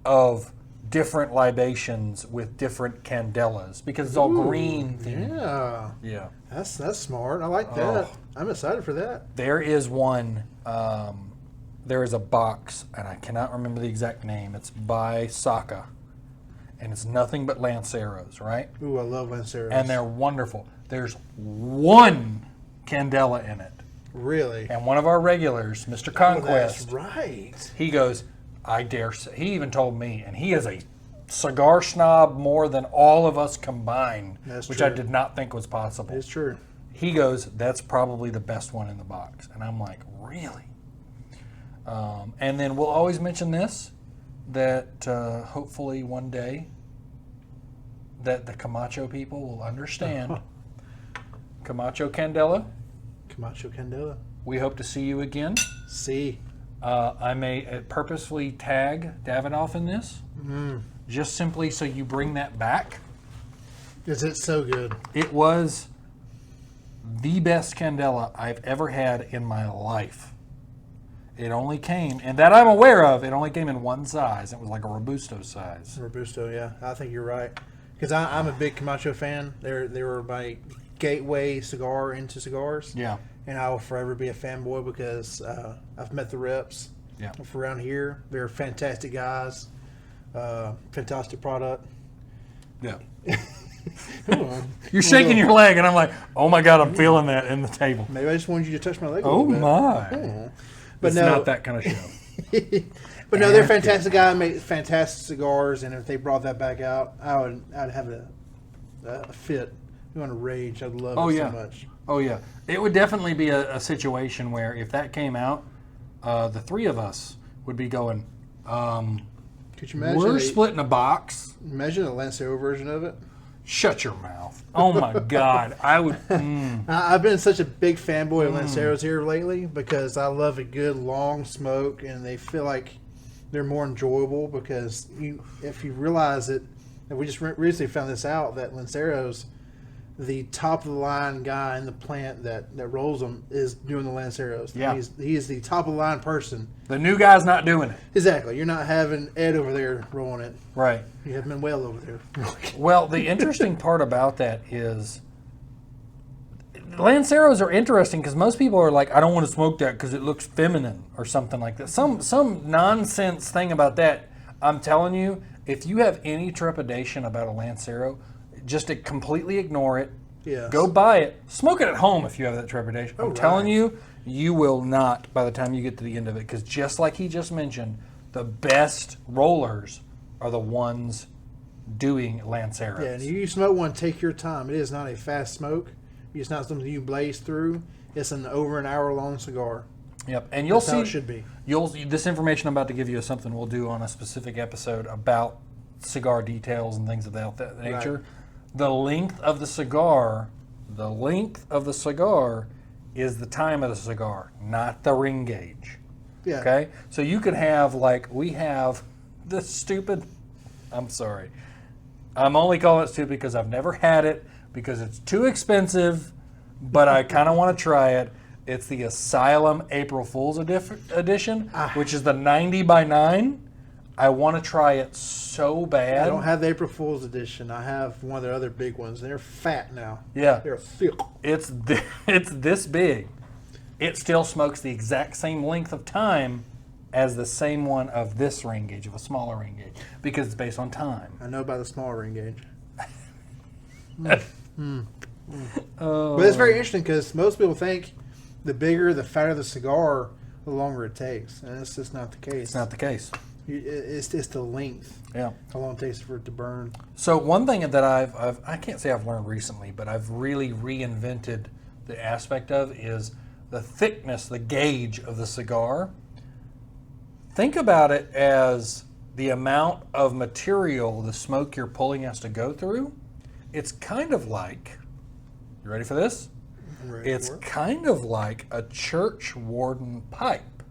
of different libations with different candelas because it's all green themed. Yeah. Yeah. That's smart. I like that. I'm excited for that. There is one, there is a box, and I cannot remember the exact name. It's by Saka, and it's nothing but Lanceros, right? Ooh, I love Lanceros. And they're wonderful. There's one candela in it. Really? And one of our regulars, Mr. Conquest, That's right. he goes, I dare say, he even told me, and he is a cigar snob more than all of us combined, That's which true. I did not think was possible. It's true. He goes, that's probably the best one in the box. And I'm like, really? And then we'll always mention this, that hopefully one day that the Camacho people will understand. Camacho Candela, Camacho Candela. we hope to see you again. See. I may purposefully tag Davidoff in this, just simply so you bring that back. Because it's so good. It was the best Candela I've ever had in my life. It only came, and that I'm aware of, it only came in one size. It was like a Robusto size. Robusto, yeah. I think you're right. Because I'm a big Camacho fan. They were my gateway cigar into cigars. Yeah. And I will forever be a fanboy because I've met the reps from around here. They're fantastic guys. Fantastic product. Yeah. Come on. You're shaking your leg, and I'm like, oh my God, I'm feeling that in the table. Maybe I just wanted you to touch my leg a Oh little bit. my. Oh. But It's no, not that kind of show. but no, they're fantastic guys. Make fantastic cigars, and if they brought that back out, I'd have a fit. I'm gonna rage. I'd love it so much. Oh yeah. It would definitely be a situation where if that came out, the three of us would be going, Could you imagine? we're splitting a box. Imagine a Lancero version of it. Shut your mouth. Oh my God. I would. I've been such a big fanboy of Lanceros here lately because I love a good long smoke, and they feel like they're more enjoyable because if you realize it, and we just recently found this out, that Lanceros, the top of the line guy in the plant that rolls them is doing the Lanceros. Yeah. He is the top of the line person. The new guy's not doing it. Exactly. You're not having Ed over there rolling it. Right. You have Manuel over there. Well, the interesting part about that is Lanceros are interesting because most people are like, I don't want to smoke that because it looks feminine or something like that. Some nonsense thing about that. I'm telling you, if you have any trepidation about a Lancero, just to completely ignore it. Yes. Go buy it. Smoke it at home if you have that trepidation. I'm right. telling you, you will not by the time you get to the end of it. Because just like he just mentioned, the best rollers are the ones doing Lanceros. Yeah, and you smoke one, take your time. It is not a fast smoke. It's not something you blaze through. It's an over an hour long cigar. Yep, and you'll That's see. how it should be. This information I'm about to give you is something we'll do on a specific episode about cigar details and things of that nature. Right. The length of the cigar is the time of the cigar, not the ring gauge. Yeah. Okay? So you could have, like, we have this stupid, I'm sorry. I'm only calling it stupid because I've never had it, because it's too expensive, but I kind of want to try it. It's the Asylum April Fool's edition, which is the 90 by 9. I want to try it so bad. I don't have the April Fool's edition. I have one of their other big ones. They're fat now. Yeah. They're thick. It's this big. It still smokes the exact same length of time as the same one of this ring gauge, of a smaller ring gauge, because it's based on time. I know about the smaller ring gauge. Oh. But it's very interesting because most people think the bigger, the fatter the cigar, the longer it takes. And it's just not the case. It's not the case. It's just the length. Yeah. How long it takes for it to burn. So one thing that I can't say I've learned recently, but I've really reinvented the aspect of is the thickness, the gauge of the cigar. Think about it as the amount of material the smoke you're pulling has to go through. It's kind of like, you ready for this? I'm ready It's for it. kind of like a church warden pipe,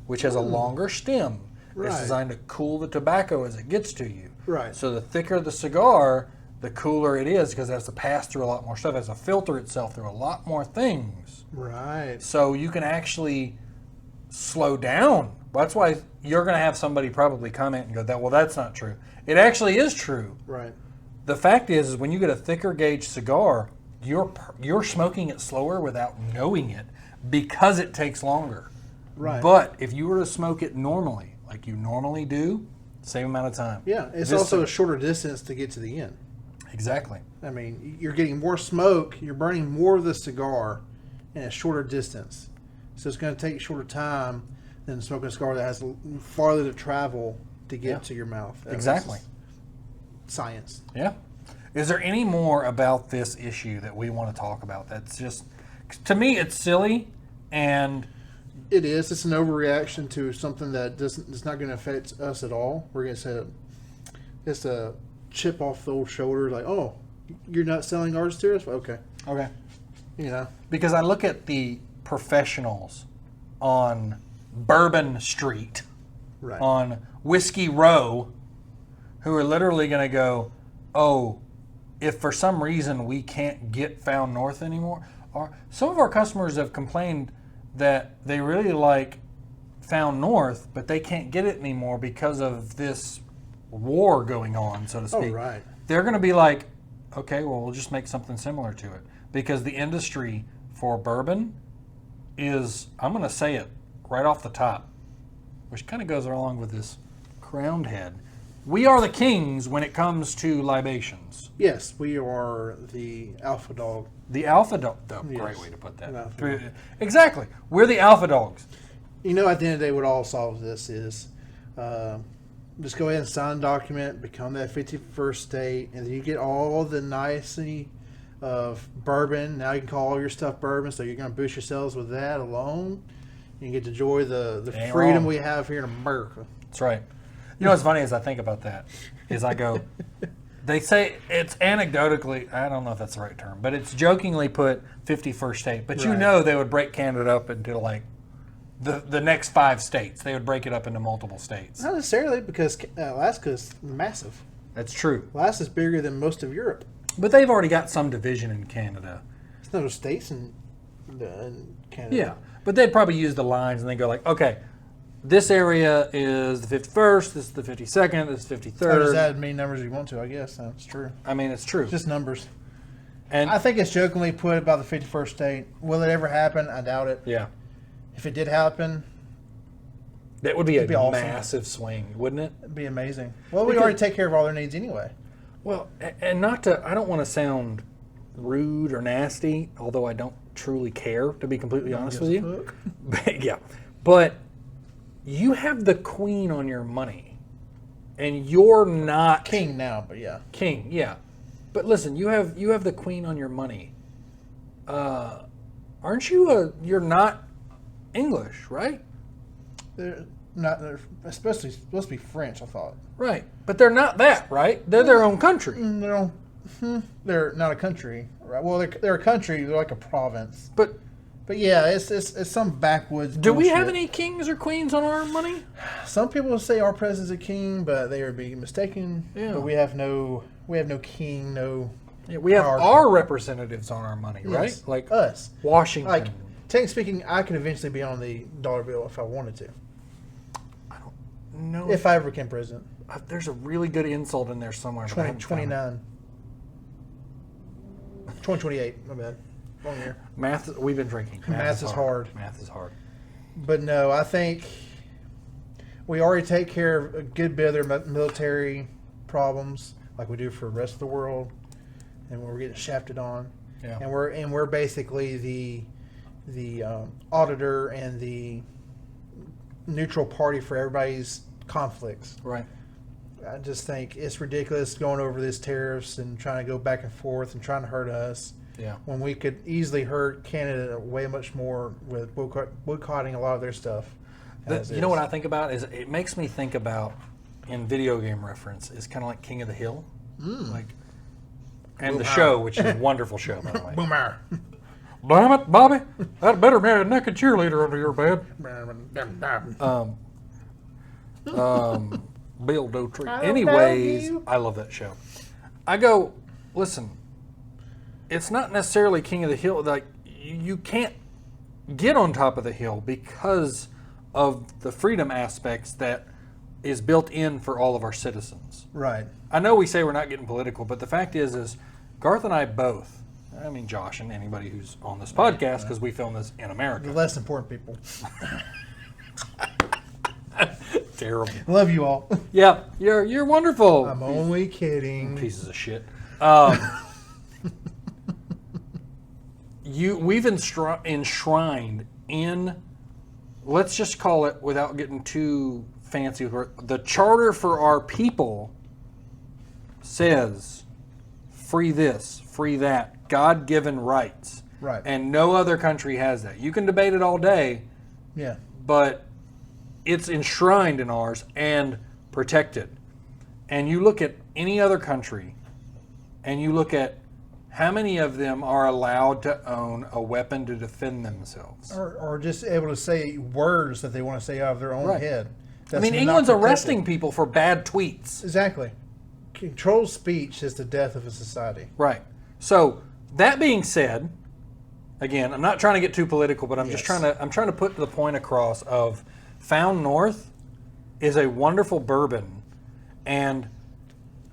which has a longer stem. It's Right. designed to cool the tobacco as it gets to you. Right. So the thicker the cigar, the cooler it is because it has to pass through a lot more stuff. It has to filter itself through a lot more things. Right. So you can actually slow down. That's why you're going to have somebody probably comment and go, "Well, that's not true." It actually is true. Right. The fact is when you get a thicker gauge cigar, you're smoking it slower without knowing it because it takes longer. Right. But if you were to smoke it normally, like you normally do, same amount of time. Yeah. It's This- also a shorter distance to get to the end. Exactly. I mean, you're getting more smoke. You're burning more of the cigar in a shorter distance. So it's going to take shorter time than smoking a cigar that has farther to travel to get to your mouth. Exactly. science. Yeah. Is there any more about this issue that we want to talk about? That's just, to me, it's silly, and It is. It's an overreaction to something that doesn't. It's not going to affect us at all. We're going to say it's a chip off the old shoulder. Like, oh, you're not selling ours to us? Okay. okay. You know. Because I look at the professionals on Bourbon Street, Right. on Whiskey Row, who are literally going to go, oh, if for some reason we can't get Found North anymore, or some of our customers have complained that they really like Found North, but they can't get it anymore because of this war going on, so to speak. Oh, right. They're going to be like, okay, well, we'll just make something similar to it. Because the industry for bourbon is, I'm going to say it right off the top, which kind of goes along with this crowned head. We are the kings when it comes to libations. Yes, we are the alpha dog. The alpha dog. Yes. Great way to put that. Alpha dog. Exactly. We're the alpha dogs. You know, at the end of the day, what all solves this is just go ahead and sign a document, become that 51st state, and then you get all the nicety of bourbon. Now you can call all your stuff bourbon, so you're going to boost yourselves with that alone. You get to enjoy the Ain't freedom wrong. we have here in America. That's right. You know what's funny is I think about that, is I go, they say it's anecdotally, I don't know if that's the right term, but it's jokingly put 51st state. But you Right. know they would break Canada up into like the next 5 states. They would break it up into multiple states. Not necessarily, because Alaska's massive. That's true. Alaska's bigger than most of Europe. But they've already got some division in Canada. There's no states in Canada. Yeah. But they'd probably use the lines and they go like, okay, this area is the 51st, this is the 52nd, this is 53rd. Or just add as many numbers as you want to, I guess. That's true. I mean, it's true. Just numbers. And I think it's jokingly put about the 51st state. Will it ever happen? I doubt it. yeah, If it did happen, that would be It'd be awesome. massive swing, wouldn't it? it'd be amazing. Well, we Because- already take care of all their needs anyway. Well, and not to, I don't want to sound rude or nasty, although I don't truly care, to be completely honest with you. But, yeah. But you have the queen on your money, and you're not King now, but yeah. king, yeah. But listen, you have the queen on your money. Aren't you you're not English, right? They're not. They're especially supposed to be French, I thought. Right. But they're not that, right? They're their own country. No, they're not a country, right? Well, they're a country. They're like a province. But But yeah, it's some backwoods. do we have bullshit. any kings or queens on our money? Some people say our president's a king, but they would be mistaken. Yeah. But we have no king, no. Yeah, we have Our- our representatives on our money, Yes, right? Like us. Washington. Like, technically speaking, I could eventually be on the dollar bill if I wanted to. no, If I ever became president. there's a really good insult in there somewhere. but I haven't found it. 2029. 2028, my bad. Wrong year. Math. We've been drinking. Math is hard. Math is hard. But no, I think we already take care of a good bit of their military problems, like we do for the rest of the world, and we're getting shafted on. Yeah. And we're basically the auditor and the neutral party for everybody's conflicts. Right. I just think it's ridiculous going over these tariffs and trying to go back and forth and trying to hurt us. Yeah. When we could easily hurt Canada way much more with boycotting a lot of their stuff. You know what I think about is it makes me think about, in video game reference, is kind of like King of the Hill, like, and the show, which is a wonderful show, by the way. Boomer. Damn it, Bobby! I'd better be a naked cheerleader under your bed. Bill Dotree. I don't Anyways, know you. I love that show. I go, listen, it's not necessarily King of the Hill. Like, you can't get on top of the hill because of the freedom aspects that is built in for all of our citizens. Right. I know we say we're not getting political, but the fact is Garth and I both, I mean Josh and anybody who's on this podcast, because we film this in The America. less important people. Terrible. Love you all. Yeah, you're wonderful. I'm only kidding. Pieces of shit. We've enshrined in, let's just call it, without getting too fancy with it, the charter for our people says free this, free that, God-given rights. Right. And no other country has that. You can debate it all day, Yeah. but it's enshrined in ours and protected. And you look at any other country, and you look at how many of them are allowed to own a weapon to defend themselves. Or just able to say words that they want to say out of their own Right. head. I That's mean, not England's protected. arresting people for bad tweets. Exactly. Controlled speech is the death of a society. Right. So that being said, again, I'm not trying to get too political, but I'm just Yes. trying to put the point across of Found North is a wonderful bourbon, and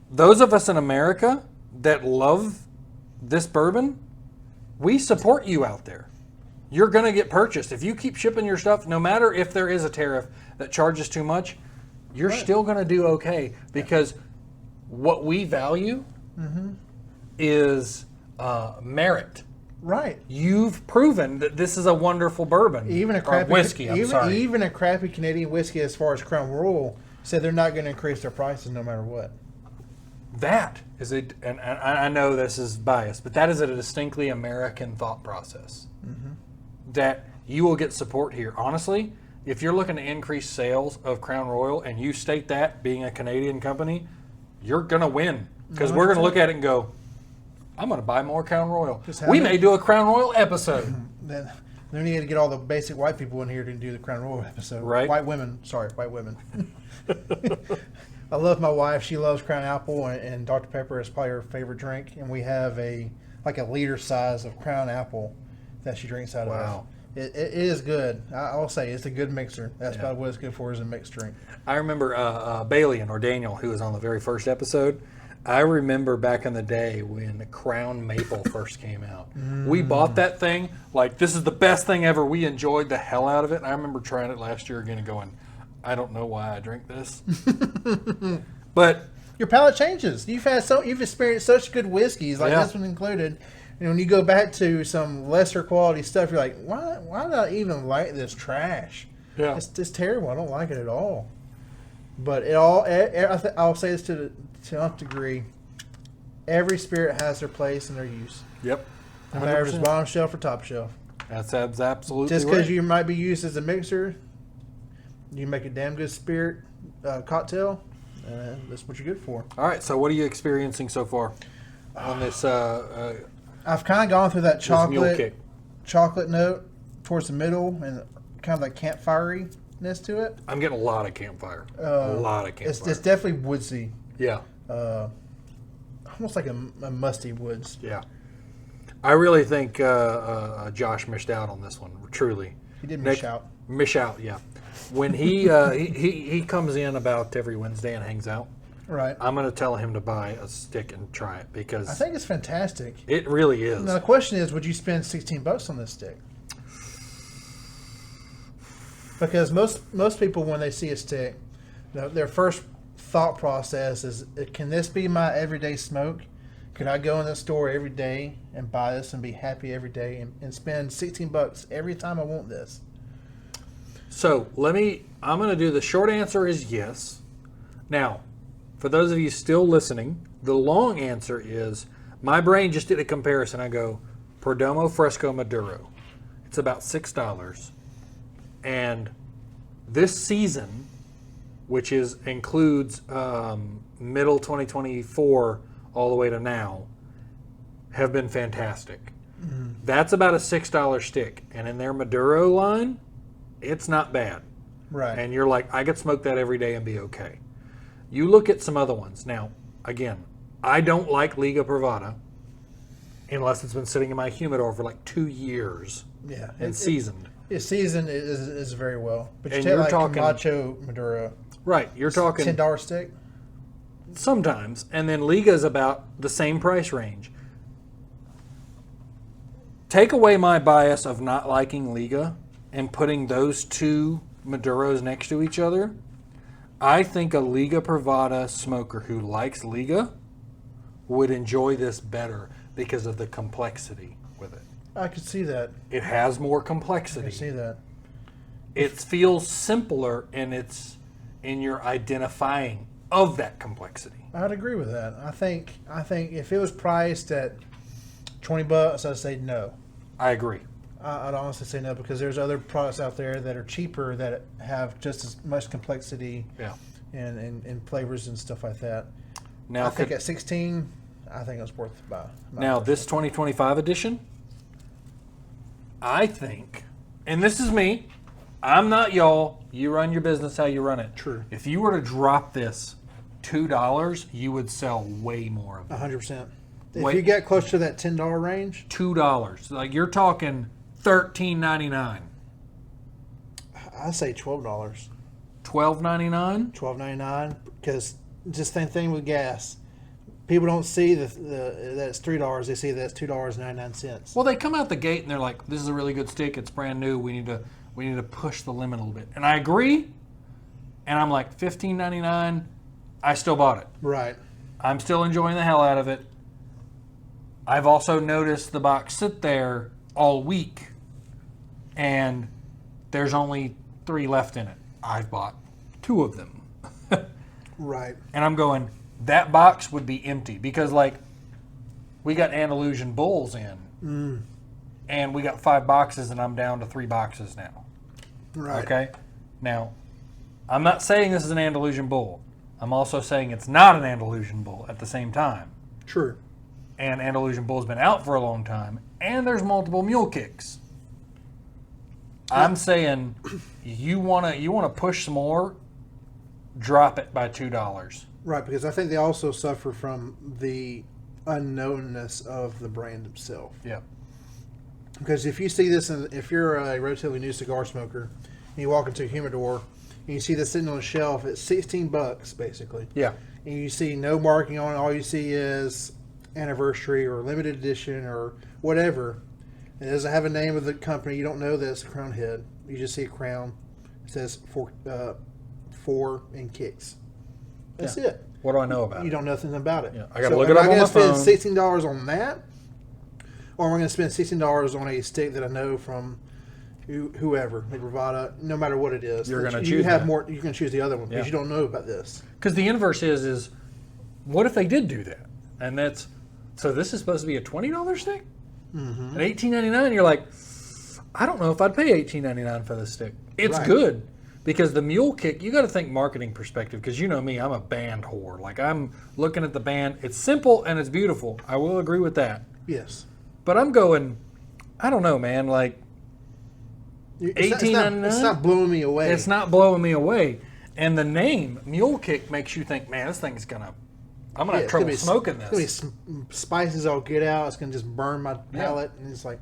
those of us in America that love this bourbon, we support you out there. You're going to get purchased. If you keep shipping your stuff, no matter if there is a tariff that charges too much, you're still going to do okay, because what we value is merit. Right. You've proven that this is a wonderful bourbon. Even a Or crappy whiskey, I'm sorry. Even a crappy Canadian whiskey, as far as Crown Royal, said they're not going to increase their prices no matter what. That is and I know this is biased, but that is a distinctly American thought process. That you will get support here. Honestly, if you're looking to increase sales of Crown Royal and you state that being a Canadian company, you're going to win, because we're going to look at it and go, I'm going to buy more Crown Royal. We may do a Crown Royal episode. Then we need to get all the basic white people in here to do the Crown Royal episode. Right. White women. Sorry, white women. I love my wife. She loves Crown Apple, and Dr. Pepper is probably her favorite drink. And we have a liter size of Crown Apple that she drinks out Wow. of. It is good. I'll say it's a good mixer. That's about what it's good for, is a mixed drink. I remember Balian, or Daniel, who was on the very first episode. I remember back in the day when Crown Maple first came out. We bought that thing like, this is the best thing ever. We enjoyed the hell out of it. And I remember trying it last year again and going, I don't know why I drink this. But Your palate changes. You've experienced such good whiskeys, like Yeah. this one included. And when you go back to some lesser quality stuff, you're like, why did I even like this trash? yeah, It's terrible. I don't like it at all. But I'll say this to the nth degree. Every spirit has their place and their use. yep. No matter if it's 100%. bottom shelf or top shelf. That's absolutely Just because right. you might be used as a mixer, you make a damn good spirit cocktail. That's what you're good for. All right, so what are you experiencing so far on this I've kind of gone through that this mule kick? chocolate note towards the middle and kind of like campfirey-ness to it. I'm getting a lot of campfire. A lot of campfire. It's definitely woodsy. Yeah. Almost like a musty woods. Yeah. I really think Josh missed out on this one, truly. He did miss out. Miss out, yeah. When he he comes in about every Wednesday and hangs out, Right. I'm going to tell him to buy a stick and try it, because I think it's fantastic. it really is. Now the question is, would you spend $16 on this stick? Because most people, when they see a stick, their first thought process is, can this be my everyday smoke? Could I go in the store every day and buy this and be happy every day and spend $16 every time I want this? So I'm going to do the short answer is yes. Now, for those of you still listening, the long answer is, my brain just did a comparison. I go, Perdomo Fresco Maduro. It's about $6. And this season, which includes middle 2024 all the way to now, have been fantastic. That's about a $6 stick. And in their Maduro line, it's not bad. Right. And you're like, I could smoke that every day and be okay. You look at some other ones. Now, again, I don't like Liga Privada unless it's been sitting in my humidor for like 2 years Yeah. and seasoned. Its season is very well. But you And take you're like talking- Camacho Maduro, Right, you're talking $10 stick. sometimes, and then Liga's about the same price range. Take away my bias of not liking Liga and putting those two Maduros next to each other, I think a Liga Privada smoker who likes Liga would enjoy this better because of the complexity with it. I could see that. It has more I could complexity. see that. It feels simpler in your identifying. of that complexity. I'd agree with that. I think if it was priced at $20, I'd say no. I agree. I'd honestly say no, because there's other products out there that are cheaper that have just as much complexity, Yeah. and flavors and stuff like that. Now, I think at 16, I think it's worth about. Now, this 2025 edition, I think, and this is me, I'm not y'all. You run your business how you run it. True. If you were to drop this $2, you would sell way more of it. 100%. If Wait. you get close to that $10 range, $2. Like, you're talking $13.99. I say $12. $12.99? $12.99, because just same thing with gas. People don't see that it's $3. They see that it's $2.99. Well, they come out the gate and they're like, "This is a really good stick. It's brand new. We need to push the limit a little bit." And I agree. And I'm like, $15.99. I still bought it. Right. I'm still enjoying the hell out of it. I've also noticed the box sit there all week, and there's only 3 left in it. I've bought 2 of them. Right. And I'm going, that box would be empty, because, like, we got Andalusian Bulls in, and we got 5 boxes, and I'm down to 3 boxes now. Right. Okay? Now, I'm not saying this is an Andalusian Bull. I'm also saying it's not an Andalusian Bull at the same time. True. And Andalusian Bull's been out for a long time, and there's multiple mule kicks. I'm saying you wanna push some more, drop it by $2. Right, because I think they also suffer from the unknownness of the brand itself. Yeah. Because if you see this, if you're a relatively new cigar smoker, and you walk into a humidor, and you see this sitting on a shelf, it's $16 basically. Yeah. And you see no marking on it. All you see is anniversary or limited edition or whatever. It doesn't have a name of the company. You don't know that it's a crown head. You just see a crown. It says 4 in kicks. That's it. What do I know about You it? don't know nothing about it. Yeah, I gotta look it up on my Am I going phone. to spend $16 on that? Or am I going to spend $16 on a stick that I know from whoever, like Bravada, no matter what it is? You're gonna you choose have that. more. You can choose the other one because Yeah. you don't know about this. Because the inverse is what if they did do that? And that's, so this is supposed to be a $20 stick? Mm-hmm. At $18.99, you're like, I don't know if I'd pay $18.99 for this stick. It's Right. good. Because the mule kick, you got to think marketing perspective, because you know me, I'm a band whore. Like, I'm looking at the band. It's simple and it's beautiful. I will agree with that. Yes. But I'm going, I don't know, man. Like, $18.99? It's not blowing me away. It's not blowing me away. And the name, Mule Kick, makes you think, man, this thing's going to, I'm going to have trouble smoking this. It's going to be spices I'll get out. It's going to just burn my palate. And it's like,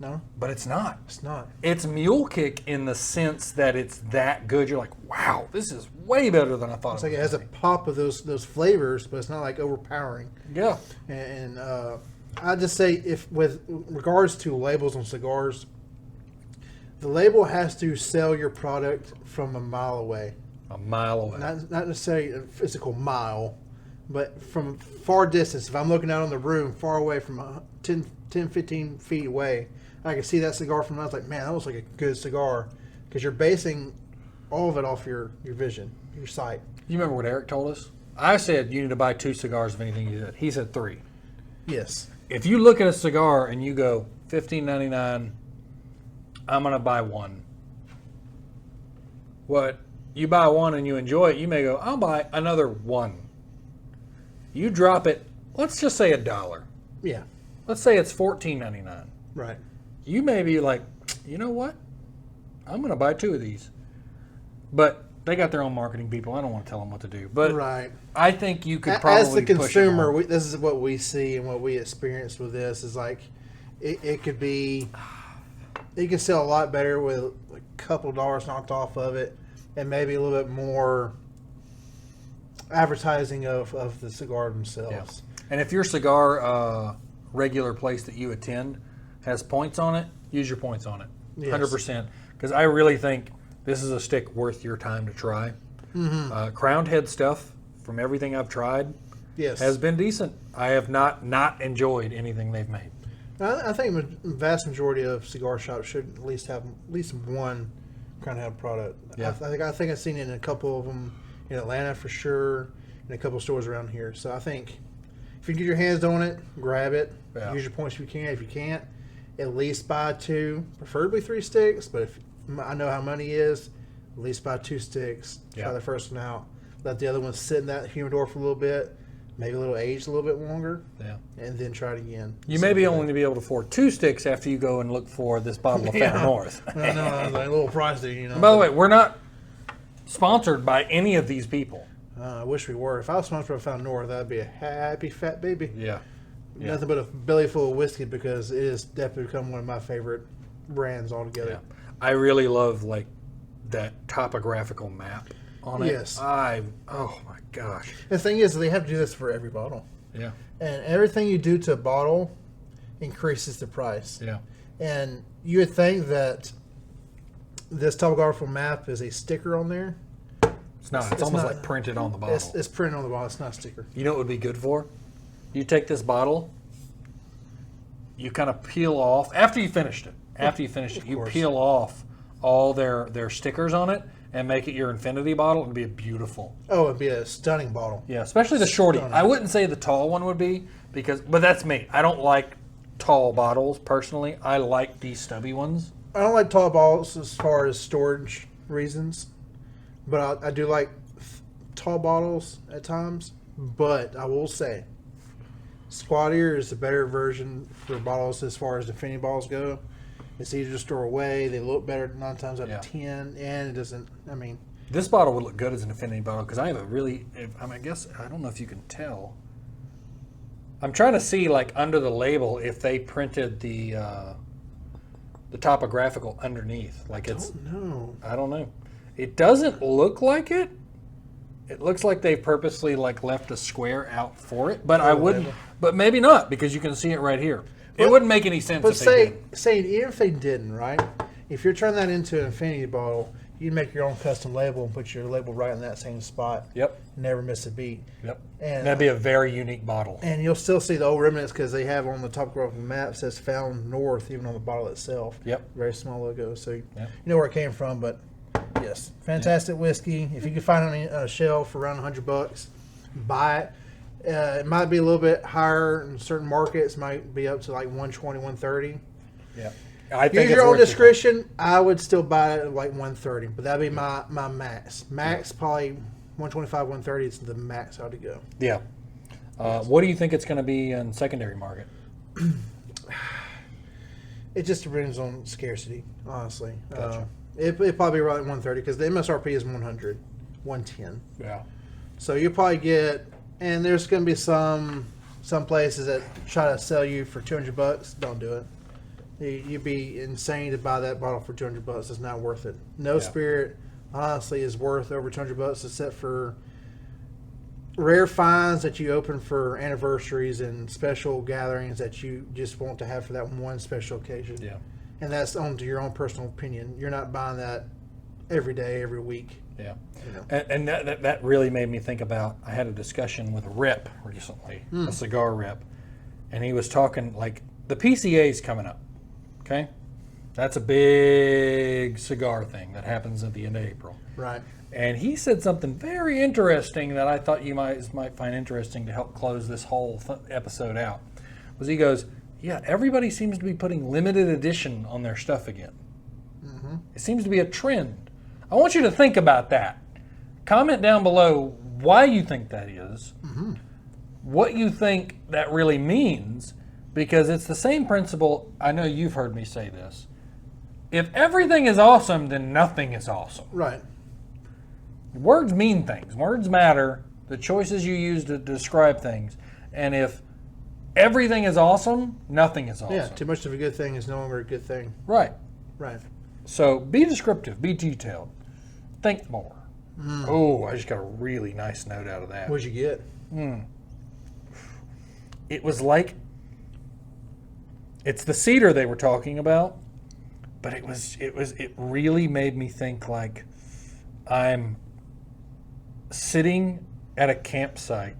no, But it's not. it's not. It's Mule Kick in the sense that it's that good. You're like, wow, this is way better than I thought It's it like was. it has a pop of those flavors, but it's not like overpowering. Yeah. And I just say, if with regards to labels on cigars, the label has to sell your product from a mile away. A mile away. Not necessarily a physical mile, but from far distance. If I'm looking out on the room far away from 10, 15 feet away, I can see that cigar from. I was like, man, that looks like a good cigar, because you're basing all of it off your vision, your sight. You remember what Eric told us? I said you need to buy 2 cigars of anything you did. He said 3. Yes. If you look at a cigar and you go $15.99, I'm going to buy 1. What? You buy 1 and you enjoy it, you may go, I'll buy another 1. You drop it, let's just say $1. Yeah. Let's say it's $14.99. Right. You may be like, you know what? I'm going to buy 2 of these. But they got their own marketing people. I don't want to tell them what to do. But Right. I think you could probably As the push it consumer, more. this is what we see and what we experience with this is like, it could be, you can sell a lot better with a couple dollars knocked off of it, and maybe a little bit more advertising of the cigar themselves. Yeah. And if your cigar regular place that you attend has points on it, use your points on it. Yes. 100%. Because I really think this is a stick worth your time to try. Mm-hmm. Crowned head stuff, from everything I've tried, Yes. has been decent. I have not enjoyed anything they've made. I think the vast majority of cigar shops should at least have at least one crown head product. Yeah. I think I've seen it in a couple of them in Atlanta for sure, in a couple stores around here. So I think if you can get your hands on it, grab it. Yeah. Use your points if you can. If you can't, at least buy 2, preferably 3 sticks. But if I know how money is, at least buy 2 sticks. Try Yeah. the first one out. Let the other one sit in that humidor for a little bit. Maybe a little aged a little bit longer. Yeah. And then try it again. You may be only be able to afford 2 sticks after you go and look for this bottle of Fountain North. I know, I was like a little pricey, you know. By the way, we're not sponsored by any of these people. I wish we were. If I was sponsored by Fountain North, I'd be a happy fat baby. Yeah. Yeah. Nothing but a belly full of whiskey because it has definitely become one of my favorite brands altogether. Yeah. I really love like that topographical map on it. Yes. Oh my gosh. The thing is, they have to do this for every bottle. Yeah. And everything you do to a bottle increases the price. Yeah. And you would think that this topographical map is a sticker on there. It's not. It's It's almost not. like printed on the bottle. It's printed on the bottle. It's not a sticker. You know what would be good for? You take this bottle, you kind of peel off after you finished it. After you finish it, you course. peel off all their stickers on it and make it your infinity bottle. It'd be a beautiful. Oh, it'd be a stunning bottle. Yeah, especially the shorty. Stunning. I wouldn't say the tall one would be but that's me. I don't like tall bottles personally. I like these stubby ones. I don't like tall bottles as far as storage reasons, but I do like tall bottles at times. But I will say, squattier is the better version for bottles as far as infinity bottles go. It's easier to store away. They look better 9 times out Yeah. of 10, and it doesn't. I mean, This bottle would look good as an infinity bottle because I have a really. I guess I don't know if you can tell. I'm trying to see like under the label if they printed the topographical underneath. Like it's. no. I don't know. It doesn't look like it. It looks like they purposely like left a square out for it, but I wouldn't. label. But maybe not because you can see it right here. It Well, wouldn't make any sense But if they did. saying even if they didn't, right? If you're turning that into an infinity bottle, you make your own custom label and put your label right in that same spot. Yep. Never miss a beat. Yep. And That'd be a very unique bottle. And you'll still see the old remnants because they have on the topographical map says Found North, even on the bottle itself. Yep. Very small logo, so you Yep. know where it came from. But yes, fantastic whiskey. If you can find it on a shelf for around $100, buy it. It might be a little bit higher in certain markets. Might be up to like 120, 130. Yeah. I think Use it's your own worth it. discretion. I would still buy it at like 130, but that'd be my max. Max probably 125, 130 is the max I would go. Yeah. What do you think it's going to be in secondary market? It just depends on scarcity, honestly. Gotcha. It probably be around 130 because the MSRP is 100, 110. Yeah. So you probably get, and there's going to be some places that try to sell you for $200. Don't do it. You'd be insane to buy that bottle for $200. It's not worth it. No Yeah. spirit, honestly, is worth over $200 except for rare finds that you open for anniversaries and special gatherings that you just want to have for that one special occasion. Yeah. And that's on to your own personal opinion. You're not buying that every day, every week. Yeah. You know. And that really made me think about, I had a discussion with a rep recently, a cigar rep, and he was talking like the PCA's coming up. Okay. That's a big cigar thing that happens at the end of April. Right. And he said something very interesting that I thought you might find interesting to help close this whole episode out. Was he goes, yeah, everybody seems to be putting limited edition on their stuff again. Mm-hmm. It seems to be a trend. I want you to think about that. Comment down below why you think that is, what you think that really means, because it's the same principle. I know you've heard me say this. If everything is awesome, then nothing is awesome. Right. Words mean things. Words matter. The choices you use to describe things. And if everything is awesome, nothing is awesome. Yeah. Too much of a good thing is no longer a good thing. Right. Right. So be descriptive. Be detailed. Think more. Oh, I just got a really nice note out of that. What'd you get? It was like, it's the cedar they were talking about, but it really made me think like I'm sitting at a campsite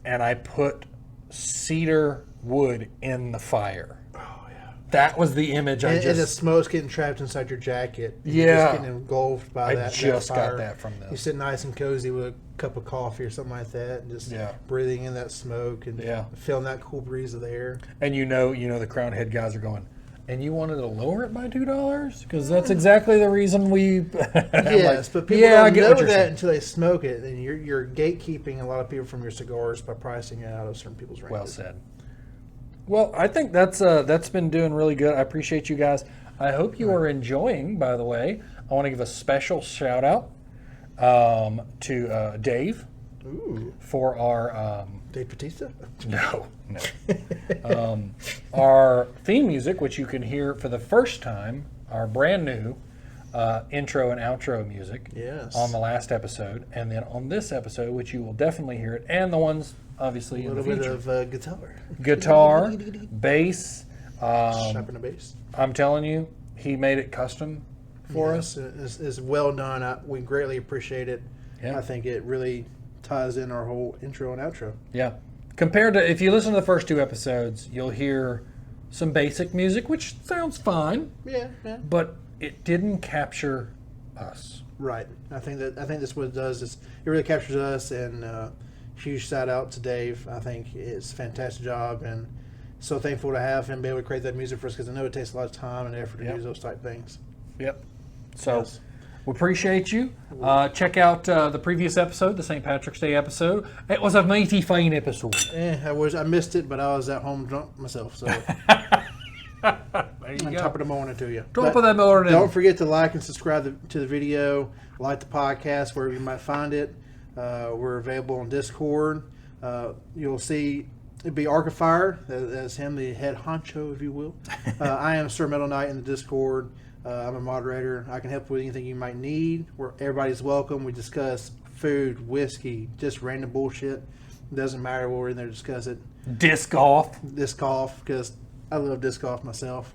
and I put cedar wood in the fire. Oh yeah. That was the image and the smoke's getting trapped inside your jacket. Yeah. You're just getting engulfed by that. I just fire. got that from them. You sit nice and cozy with a cup of coffee or something like that, and just breathing in that smoke and feeling that cool breeze of the air. And you know, the Crown Head guys are going, and you wanted to lower it by $2? Because that's exactly the reason we. Yes, but people don't know that until they smoke it, and you're gatekeeping a lot of people from your cigars by pricing it out of certain people's ranges. Well said. Well, I think that's been doing really good. I appreciate you guys. I hope you are enjoying. By the way, I want to give a special shout out to Dave for our Dave Bautista. No. Our theme music, which you can hear for the first time, our brand new intro and outro music on the last episode, and then on this episode, which you will definitely hear it, and the ones obviously in the future. A little bit of guitar, bass. Sharpen the bass. I'm telling you, he made it custom for us. It's well done. We greatly appreciate it. Yeah. I think it really ties in our whole intro and outro. Yeah. Compared to, if you listen to the first 2 episodes, you'll hear some basic music, which sounds fine. Yeah. But it didn't capture us. Right. I think that's what it does. It really captures us, and huge shout out to Dave. I think it's a fantastic job, and so thankful to have him be able to create that music for us, because I know it takes a lot of time and effort to do those type things. Yep. So we appreciate you. Check out the previous episode, the St. Patrick's Day episode. It was a mighty fine episode. I missed it, but I was at home drunk myself. So there you go. Top of the morning to you. Top of the morning. Don't forget to like and subscribe to the video. Like the podcast wherever you might find it. We're available on Discord. You'll see it'd be Archifier. That's him, the head honcho, if you will. I am Sir Metal Knight in the Discord. I'm a moderator. I can help with anything you might need. Everybody's welcome. We discuss food, whiskey, just random bullshit. It doesn't matter what we're in there to discuss it. Disc golf, because I love disc golf myself.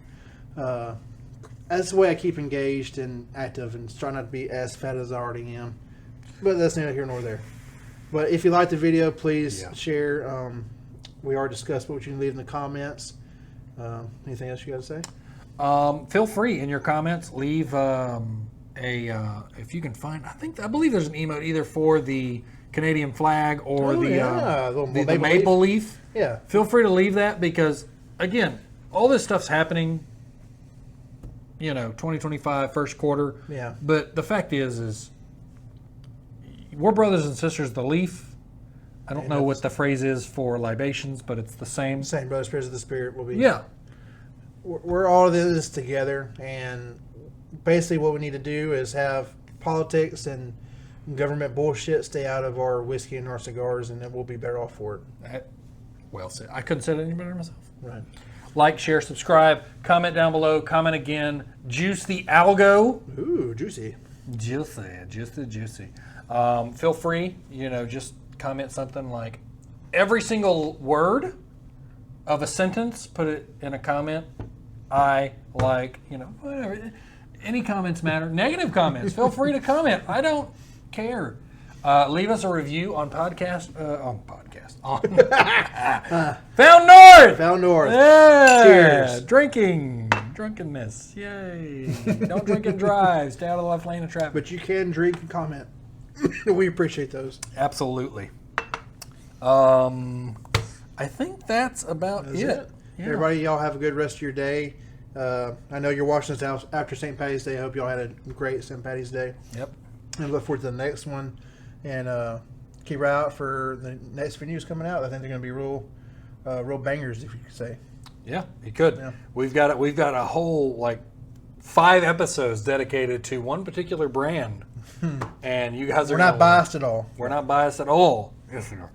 That's the way I keep engaged and active, and try not to be as fat as I already am. But that's neither here nor there. But if you like the video, please share. We already discussed what you can leave in the comments. Anything else you got to say? Feel free in your comments. Leave if you can find. I believe there's an emote either for the Canadian flag or the maple leaf. Yeah. Feel free to leave that, because again, all this stuff's happening. 2025 first quarter. Yeah. But the fact is we're brothers and sisters. The leaf. I don't know what the phrase is for libations, but it's the same. Same brothers, spirits of the spirit will be. Yeah. We're all in this together, and basically what we need to do is have politics and government bullshit stay out of our whiskey and our cigars, and then we'll be better off for it. Well said. I couldn't say it any better myself. Right. Like, share, subscribe, comment down below, comment again. Juice the algo. Ooh, juicy. Juicy. Feel free, just comment something like every single word of a sentence, put it in a comment. Whatever. Any comments matter. Negative comments, feel free to comment. I don't care. Leave us a review on Found North. Yeah. Cheers. Drunkenness. Yay. Don't drink and drive. Stay out of the left lane of traffic. But you can drink and comment. We appreciate those. Absolutely. I think that's about it. Yeah. Everybody, y'all have a good rest of your day. I know you're watching this after St. Patty's Day. I hope y'all had a great St. Patty's Day. Yep. And look forward to the next one. And keep right out for the next venues coming out. I think they're going to be real bangers, if you could say. Yeah, you could. Yeah. We've got a whole 5 episodes dedicated to one particular brand, and you guys are. We're not biased at all. We're not biased at all. Yes, we are.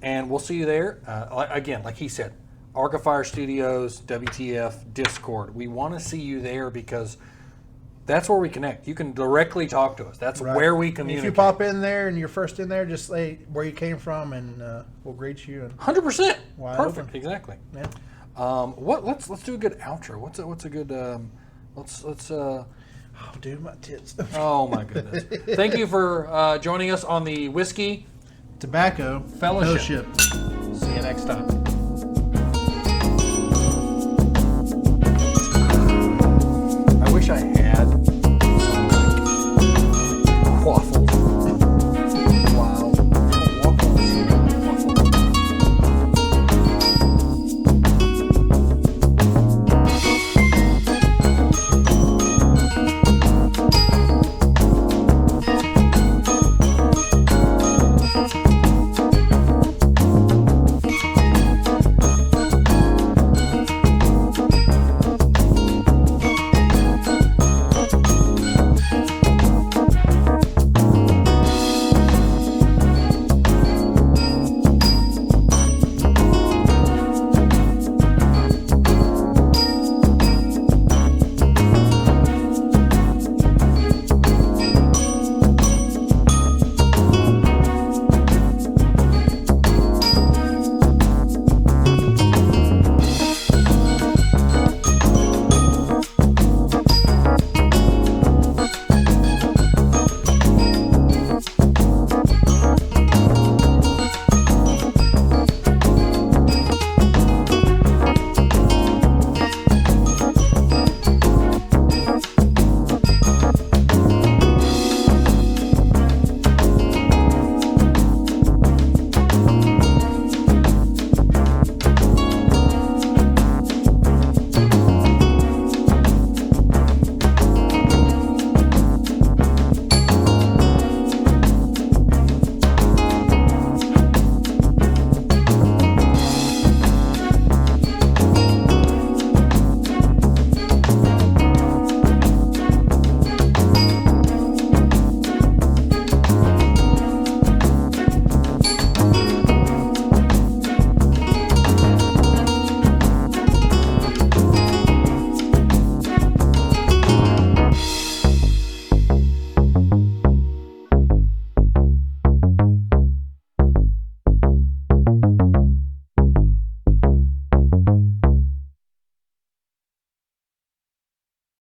And we'll see you there. Again, like he said, Archifier Studios, WTF, Discord. We want to see you there, because that's where we connect. You can directly talk to us. That's where we communicate. If you pop in there and you're first in there, just say where you came from, and we'll greet you. 100%. Perfect. Open. Exactly. Yeah. Let's do a good outro. What's a good let's Oh, dude, my tits. Oh my goodness. Thank you for joining us on the Whiskey Tobacco Fellowship. See you next time.